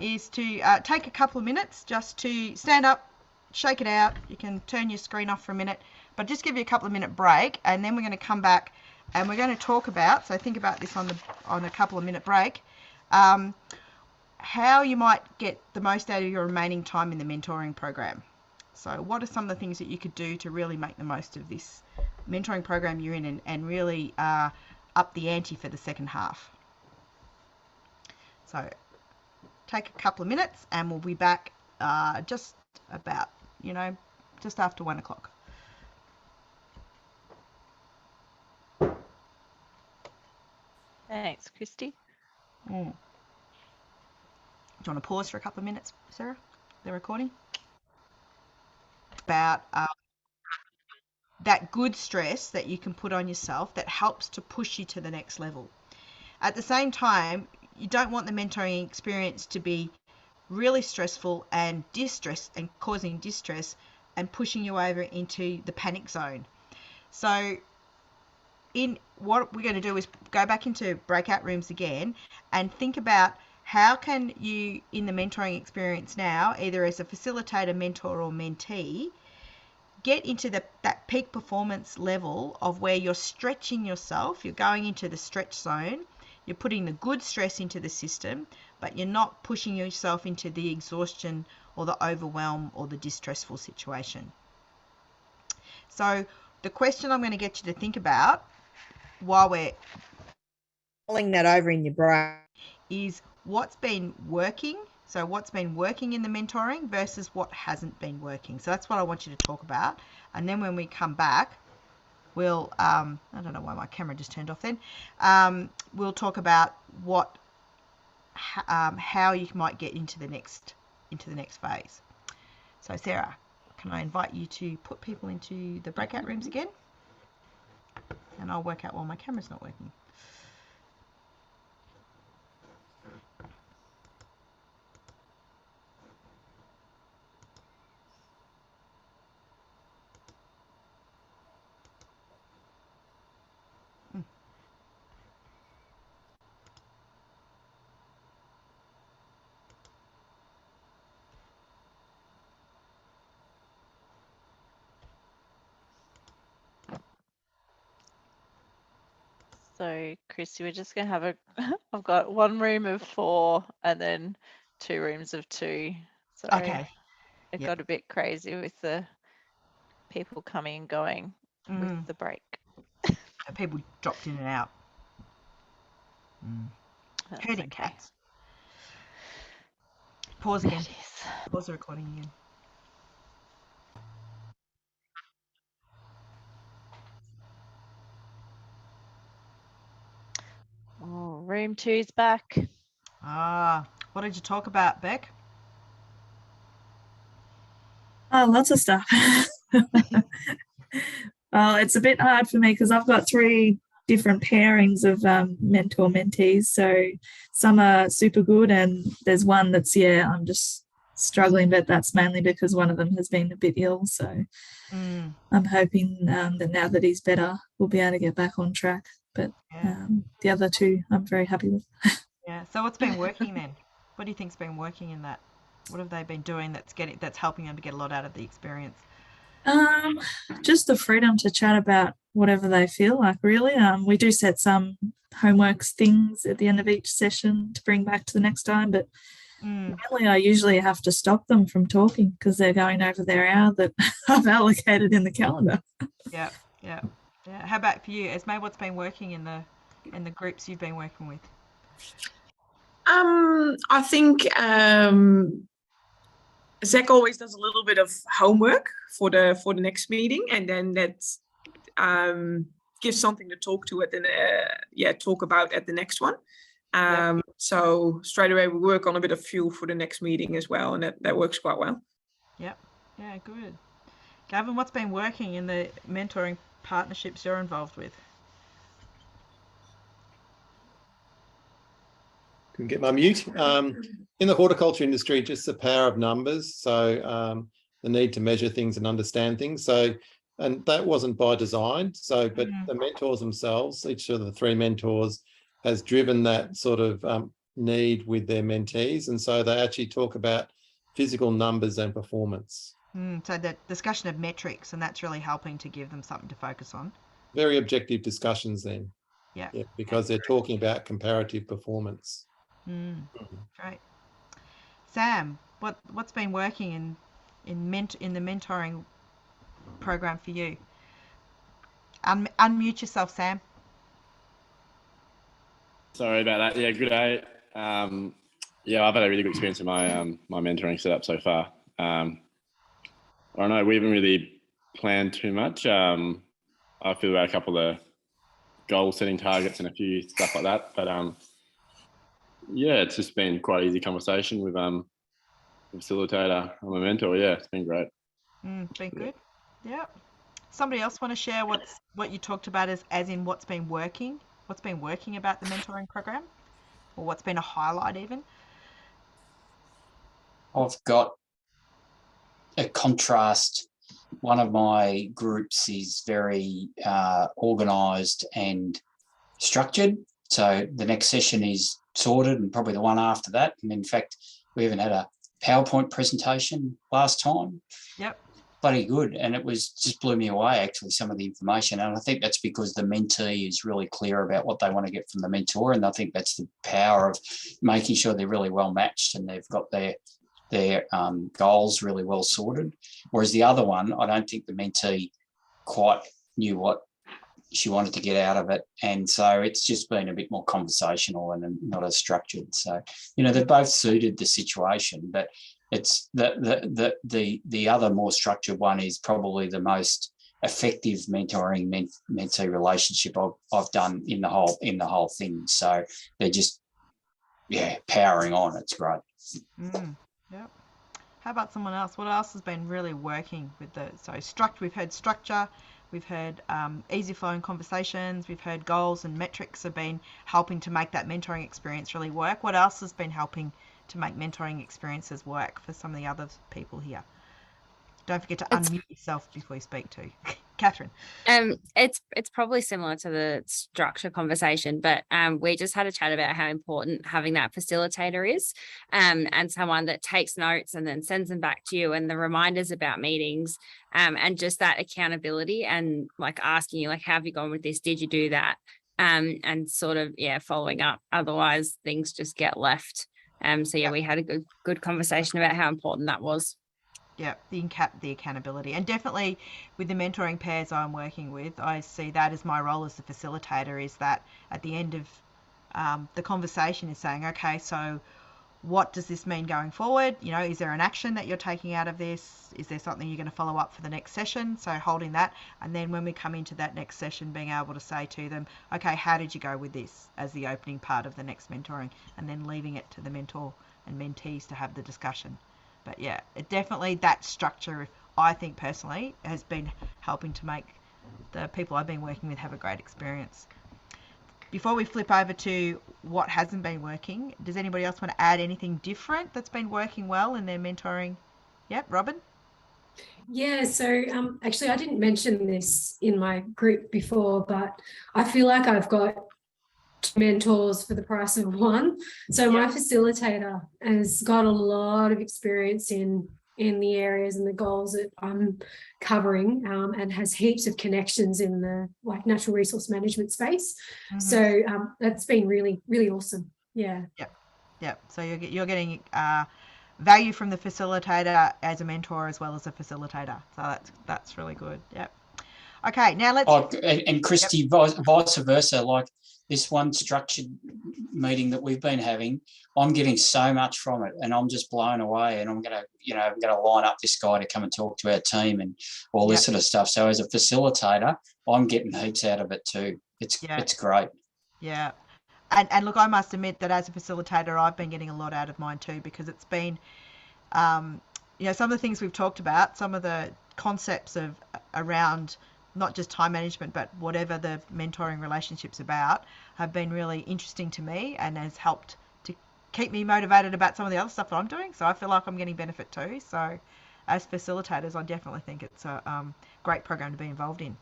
is to take a couple of minutes just to stand up, shake it out. You can turn your screen off for a minute, but just give you a couple of minute break, and then we're going to come back and we're going to talk about, so think about this on a couple of minute break, how you might get the most out of your remaining time in the mentoring program. So what are some of the things that you could do to really make the most of this mentoring program you're in and really up the ante for the second half? So take a couple of minutes and we'll be back just about, just after 1 o'clock. Thanks, Christy. Do you want to pause for a couple of minutes, Sarah, the recording? About that good stress that you can put on yourself that helps to push you to the next level. At the same time, you don't want the mentoring experience to be really stressful and causing distress and pushing you over into the panic zone. So what we're going to do is go back into breakout rooms again and think about how can you, in the mentoring experience now, either as a facilitator, mentor or mentee, get into that peak performance level of where you're stretching yourself, you're going into the stretch zone, you're putting the good stress into the system, but you're not pushing yourself into the exhaustion or the overwhelm or the distressful situation. So the question I'm going to get you to think about while we're mulling that over in your brain is what's been working. So what's been working in the mentoring versus what hasn't been working. So that's what I want you to talk about. And then when we come back, we'll, I don't know why my camera just turned off then. We'll talk about how you might get into the next phase. So Sarah, can I invite you to put people into the breakout rooms again? And I'll work out while my camera's not working. So, Christy, we're just going to have I've got one room of 4 and then 2 rooms of 2. So Okay. It got a bit crazy with the people coming and going with the break. People dropped in and out. Herding cats. Pause again. Pause the recording again. Oh, room 2's back. What did you talk about, Beck? Oh, lots of stuff. Well, it's a bit hard for me because I've got 3 different pairings of mentor mentees. So some are super good, and there's one that's, I'm just struggling, but that's mainly because one of them has been a bit ill. So I'm hoping that now that he's better, we'll be able to get back on track. But the other 2, I'm very happy with. Yeah. So what's been working then? What do you think's been working in that? What have they been doing that's helping them to get a lot out of the experience? Just the freedom to chat about whatever they feel like, really. We do set some homework things at the end of each session to bring back to the next time, but mainly I usually have to stop them from talking because they're going over their hour that I've allocated in the calendar. Yeah. How about for you, Esme? What's been working in the groups you've been working with? I think Zach always does a little bit of homework for the next meeting, and then that gives something to talk to talk about at the next one. So straight away we work on a bit of fuel for the next meeting as well, and that works quite well. Yeah, good. Gavin, what's been working in the mentoring partnerships you're involved with? Couldn't get my mute. In the horticulture industry, just the power of numbers. So the need to measure things and understand things. So, and that wasn't by design. So, but the mentors themselves, each of the 3 mentors has driven that sort of need with their mentees. And so they actually talk about physical numbers and performance. So the discussion of metrics, and that's really helping to give them something to focus on. Very objective discussions then. Yeah, because they're talking about comparative performance. Great. Sam, what's been working in the mentoring program for you? Unmute yourself, Sam. Sorry about that. Yeah, good day. I've had a really good experience with my my mentoring setup so far. I don't know, we haven't really planned too much. I feel about a couple of goal setting targets and a few stuff like that. But it's just been quite easy conversation with a facilitator and my mentor. Yeah, it's been great. Been good. Yeah. Somebody else want to share what you talked about as in what's been working? What's been working about the mentoring program? Or what's been a highlight even? I've got a contrast. One of my groups is very organised and structured. So the next session is sorted, and probably the one after that. And in fact, we even had a PowerPoint presentation last time. Yep. Bloody good. And it was just blew me away, actually, some of the information. And I think that's because the mentee is really clear about what they want to get from the mentor. And I think that's the power of making sure they're really well matched and they've got their goals really well sorted. Whereas the other one, I don't think the mentee quite knew what she wanted to get out of it. And so it's just been a bit more conversational and not as structured. So, they've both suited the situation, but it's the other more structured one is probably the most effective mentoring mentee relationship I've done in the whole thing. So they're just powering on. It's great. Yep. How about someone else? What else has been really working with we've heard structure, we've heard easy flowing conversations, we've heard goals and metrics have been helping to make that mentoring experience really work. What else has been helping to make mentoring experiences work for some of the other people here? Don't forget to unmute yourself before you speak too. Catherine. It's probably similar to the structure conversation, but we just had a chat about how important having that facilitator is, and someone that takes notes and then sends them back to you, and the reminders about meetings, and just that accountability and like asking you, like, how have you gone with this? Did you do that? And sort of following up. Otherwise, things just get left. We had a good conversation about how important that was. Yeah, the accountability. And definitely with the mentoring pairs I'm working with, I see that as my role as the facilitator, is that at the end of the conversation is saying, okay, so what does this mean going forward? You know, is there an action that you're taking out of this? Is there something you're going to follow up for the next session? So holding that, and then when we come into that next session, being able to say to them, okay, how did you go with this as the opening part of the next mentoring, and then leaving it to the mentor and mentees to have the discussion. But yeah, it definitely, that structure, I think personally, has been helping to make the people I've been working with have a great experience. Before we flip over to what hasn't been working, does anybody else want to add anything different that's been working well in their mentoring? Yep, Robin? Yeah, so actually I didn't mention this in my group before, but I feel like I've got 2 mentors for the price of 1. So my facilitator has got a lot of experience in the areas and the goals that I'm covering, and has heaps of connections in the like natural resource management space. So that's been really, really awesome. Yeah. Yep. So you're getting value from the facilitator as a mentor as well as a facilitator. So that's really good. Yep. Okay, now let's. Oh, and Christy, vice versa. Like this one structured meeting that we've been having, I'm getting so much from it, and I'm just blown away. And I'm gonna line up this guy to come and talk to our team and all this sort of stuff. So as a facilitator, I'm getting heaps out of it too. It's great. Yeah. And look, I must admit that as a facilitator, I've been getting a lot out of mine too, because it's been, some of the things we've talked about, some of the concepts of around not just time management, but whatever the mentoring relationship's about, have been really interesting to me and has helped to keep me motivated about some of the other stuff that I'm doing. So I feel like I'm getting benefit too. So as facilitators, I definitely think it's a great program to be involved in.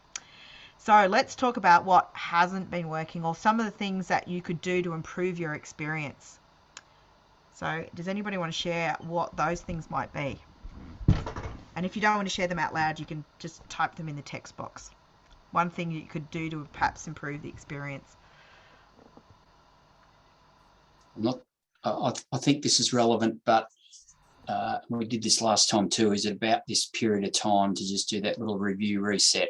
So let's talk about what hasn't been working, or some of the things that you could do to improve your experience. So does anybody want to share what those things might be? And if you don't want to share them out loud, you can just type them in the text box. One thing you could do to perhaps improve the experience. I think this is relevant, but we did this last time too. Is it about this period of time to just do that little review reset?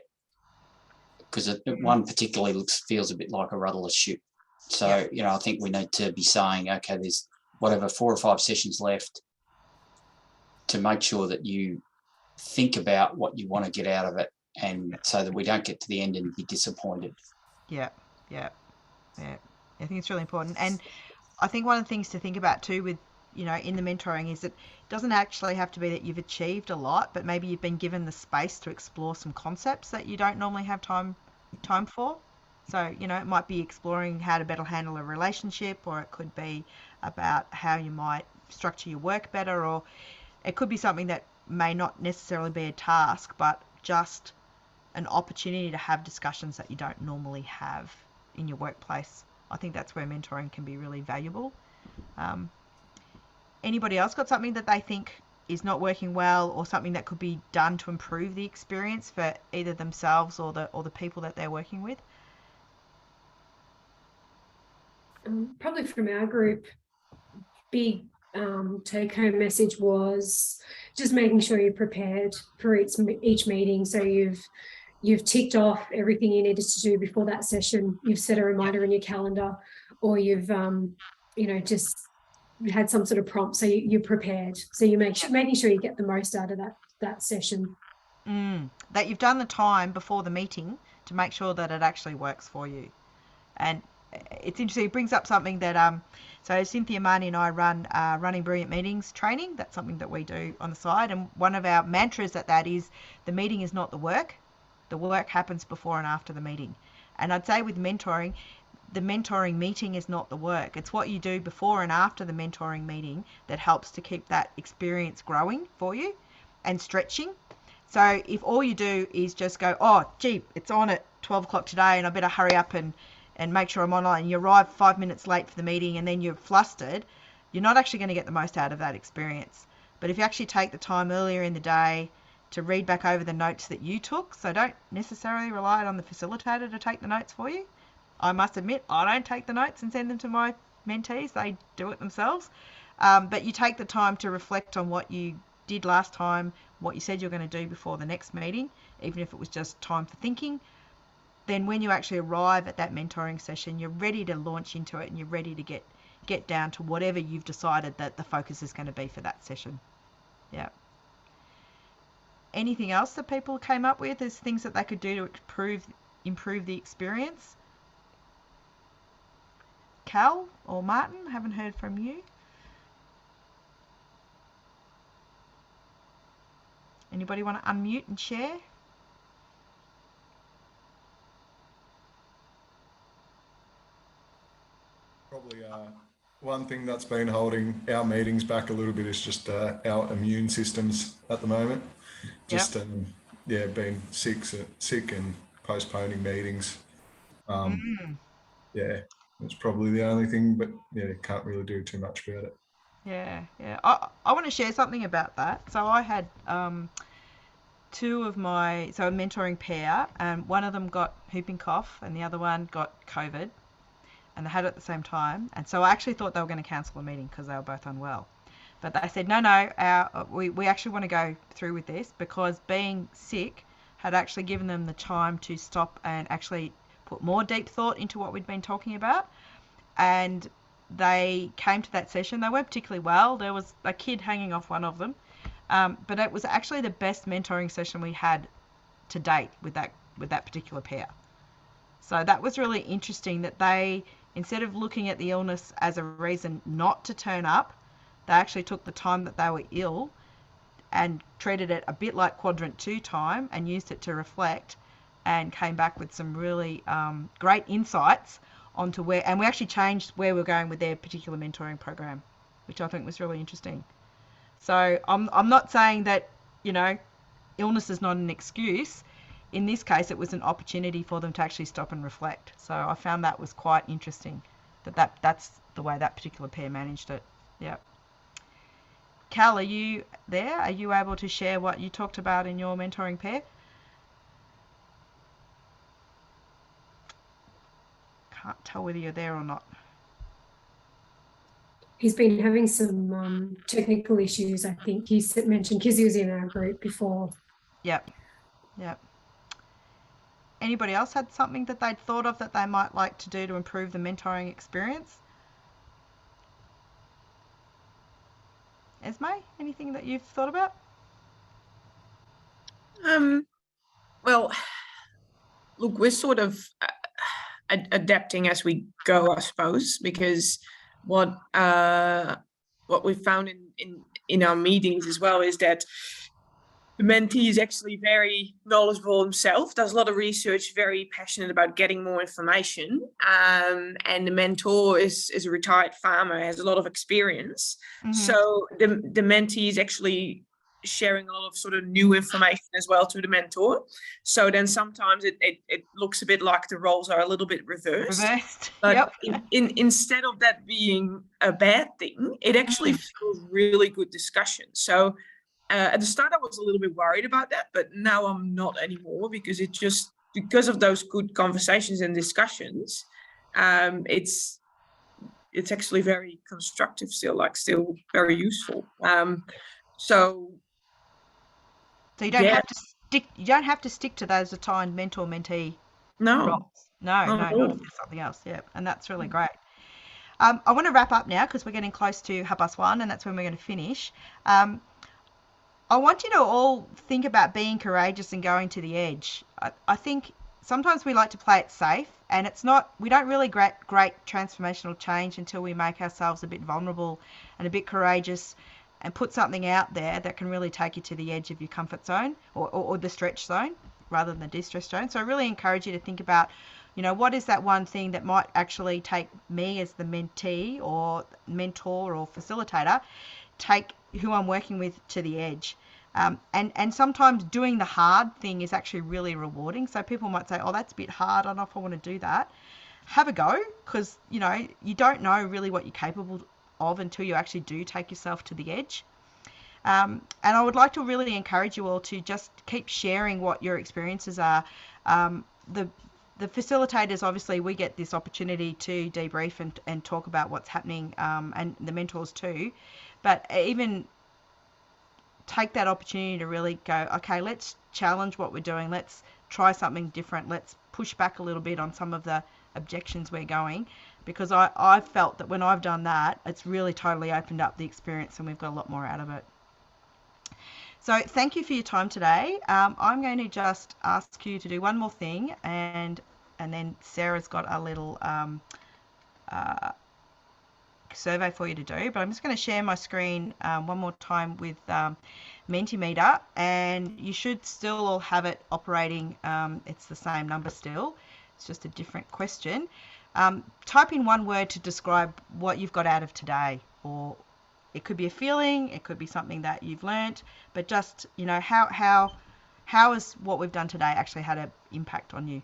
Because one particularly feels a bit like a rudderless ship. So, I think we need to be saying, okay, there's whatever 4 or 5 sessions left, to make sure that you think about what you want to get out of it, and so that we don't get to the end and be disappointed. Yeah. I think it's really important. And I think one of the things to think about too with, in the mentoring, is that it doesn't actually have to be that you've achieved a lot, but maybe you've been given the space to explore some concepts that you don't normally have time for. So, it might be exploring how to better handle a relationship, or it could be about how you might structure your work better, or it could be something that may not necessarily be a task, but just an opportunity to have discussions that you don't normally have in your workplace. I think that's where mentoring can be really valuable. Anybody else got something that they think is not working well, or something that could be done to improve the experience for either themselves or the people that they're working with? Probably from our group, big take-home message was just making sure you're prepared for each meeting. So you've ticked off everything you needed to do before that session. You've set a reminder in your calendar, or you've just had some sort of prompt, so you're prepared. So you making sure you get the most out of that session. That you've done the time before the meeting to make sure that it actually works for you. And it's interesting, it brings up something that so Cynthia, Marnie and I run Running Brilliant Meetings training. That's something that we do on the side, and one of our mantras that is, the meeting is not the work happens before and after the meeting. And I'd say with mentoring, the mentoring meeting is not the work. It's what you do before and after the mentoring meeting that helps to keep that experience growing for you and stretching. So if all you do is just go, oh gee, it's on at 12 o'clock today and I better hurry up and make sure I'm online, and you arrive 5 minutes late for the meeting and then you're flustered, you're not actually going to get the most out of that experience. But if you actually take the time earlier in the day to read back over the notes that you took, so don't necessarily rely on the facilitator to take the notes for you. I must admit, I don't take the notes and send them to my mentees. They do it themselves. But you take the time to reflect on what you did last time, what you said you're going to do before the next meeting, even if it was just time for thinking. Then when you actually arrive at that mentoring session, you're ready to launch into it and you're ready to get get down to whatever you've decided that the focus is going to be for that session. Yeah. Anything else that people came up with as things that they could do to improve the experience? Cal or Martin, haven't heard from you. Anybody want to unmute and share? Probably one thing that's been holding our meetings back a little bit is just our immune systems at the moment. Just being sick and postponing meetings. Yeah, it's probably the only thing, but yeah, can't really do too much about it. Yeah. I want to share something about that. So I had two of my, so a mentoring pair, and one of them got whooping cough and the other one got COVID, and they had it at the same time. And so I actually thought they were going to cancel the meeting because they were both unwell. But they said, no, we actually want to go through with this because being sick had actually given them the time to stop and actually put more deep thought into what we'd been talking about. And they came to that session. They weren't particularly well. There was a kid hanging off one of them. But it was actually the best mentoring session we had to date with that particular pair. So that was really interesting that they, instead of looking at the illness as a reason not to turn up, they actually took the time that they were ill and treated it a bit like quadrant 2 time and used it to reflect and came back with some really great insights onto where, and we actually changed where we're going with their particular mentoring program, which I think was really interesting. So I'm not saying that, illness is not an excuse. In this case, it was an opportunity for them to actually stop and reflect. So I found that was quite interesting, that's the way that particular pair managed it. Yeah. Cal, are you there? Are you able to share what you talked about in your mentoring pair? Can't tell whether you're there or not. He's been having some technical issues, I think. He mentioned because he was in our group before. Yep. Anybody else had something that they'd thought of that they might like to do to improve the mentoring experience? Esme, anything that you've thought about? Well, look, we're sort of adapting as we go, I suppose, because what we found in our meetings as well is that the mentee is actually very knowledgeable himself, does a lot of research, very passionate about getting more information, and the mentor is a retired farmer, has a lot of experience. Mm-hmm. So the mentee is actually sharing a lot of sort of new information as well to the mentor. So then sometimes it looks a bit like the roles are a little bit reversed. But yep. Instead of that being a bad thing, it actually feels really good discussion. So at the start I was a little bit worried about that, but now I'm not anymore, because because of those good conversations and discussions, it's actually very constructive still very useful. So you don't have to stick to those assigned mentor-mentee roles. No, not if there's something else. Yeah, and that's really great. I want to wrap up now because we're getting close to 1:30, and that's when we're going to finish. I want you to all think about being courageous and going to the edge. I think sometimes we like to play it safe, and we don't really great transformational change until we make ourselves a bit vulnerable and a bit courageous and put something out there that can really take you to the edge of your comfort zone or the stretch zone rather than the distress zone. So I really encourage you to think about, what is that one thing that might actually take me as the mentee or mentor or facilitator, take who I'm working with to the edge. And sometimes doing the hard thing is actually really rewarding. So people might say, oh, that's a bit hard. I don't know if I want to do that. Have a go, because, you don't know really what you're capable of until you actually do take yourself to the edge. And I would like to really encourage you all to just keep sharing what your experiences are. The facilitators, obviously, we get this opportunity to debrief and talk about what's happening, and the mentors too. But even take that opportunity to really go, okay, let's challenge what we're doing. Let's try something different. Let's push back a little bit on some of the objections we're going. because I've felt that when I've done that, it's really totally opened up the experience and we've got a lot more out of it. So thank you for your time today. I'm going to just ask you to do one more thing, and then Sarah's got a little survey for you to do. But I'm just going to share my screen one more time with Mentimeter, and you should still all have it operating. It's the same number still. It's just a different question. Type in one word to describe what you've got out of today, or it could be a feeling, it could be something that you've learnt, but just, you know, how has what we've done today actually had an impact on you?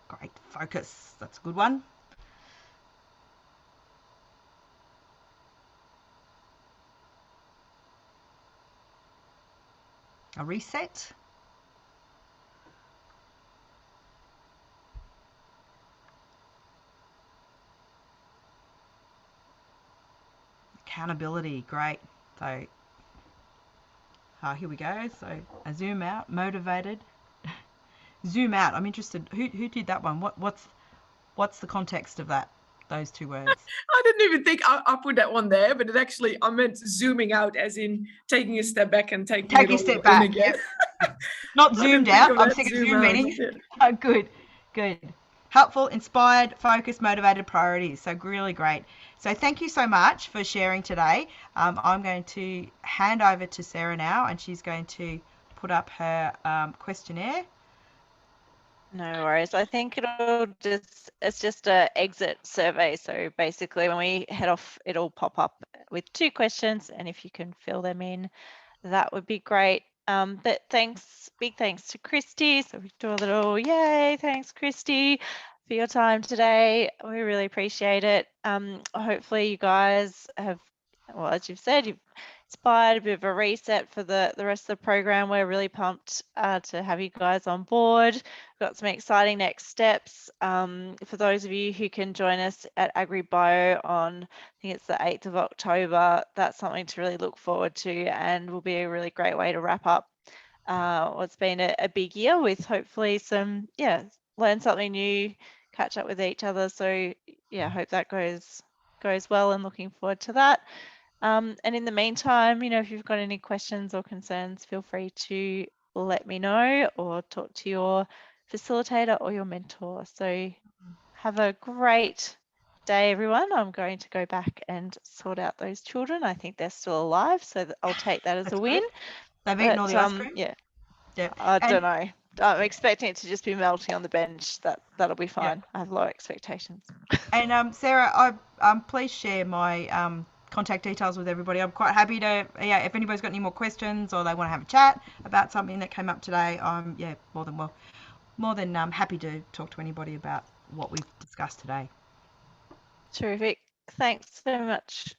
Great, focus, that's a good one. A reset. Accountability, great. So here we go. So a zoom out, motivated. Zoom out. I'm interested. Who did that one? What's the context of that? Those two words. I didn't even think I put that one there, but it actually, I meant zooming out, as in taking a step back and taking Take it a all step in back. again. Yep. Not zoomed out. I'm sick of Zoom Zoom out, meetings. yeah. Oh, good. Helpful, inspired, focused, motivated, priorities. So really great. So thank you so much for sharing today. I'm going to hand over to Sarah now, and she's going to put up her questionnaire. No worries. I think it's just a exit survey. So basically when we head off, it'll pop up with 2 questions, and if you can fill them in, that would be great. But big thanks to Christy. So we do a little yay, thanks Christy for your time today. We really appreciate it. Hopefully you guys have, well, as you've said, you've inspired a bit of a reset for the rest of the program. We're really pumped to have you guys on board. We've got some exciting next steps. For those of you who can join us at AgriBio on, I think it's the 8th of October, that's something to really look forward to, and will be a really great way to wrap up what's been a big year with hopefully some, learn something new, catch up with each other. So yeah, hope that goes well, and looking forward to that. And in the meantime, if you've got any questions or concerns, feel free to let me know or talk to your facilitator or your mentor. So have a great day, everyone. I'm going to go back and sort out those children. I think they're still alive, so I'll take that as a win. They've eaten all the ice cream? Yeah. Yep. I don't know. I'm expecting it to just be melting on the bench. That'll be fine. I have low expectations. And Sarah, please share my contact details with everybody. I'm quite happy to, if anybody's got any more questions or they want to have a chat about something that came up today, I'm more than happy to talk to anybody about what we've discussed today. Terrific. Thanks so much,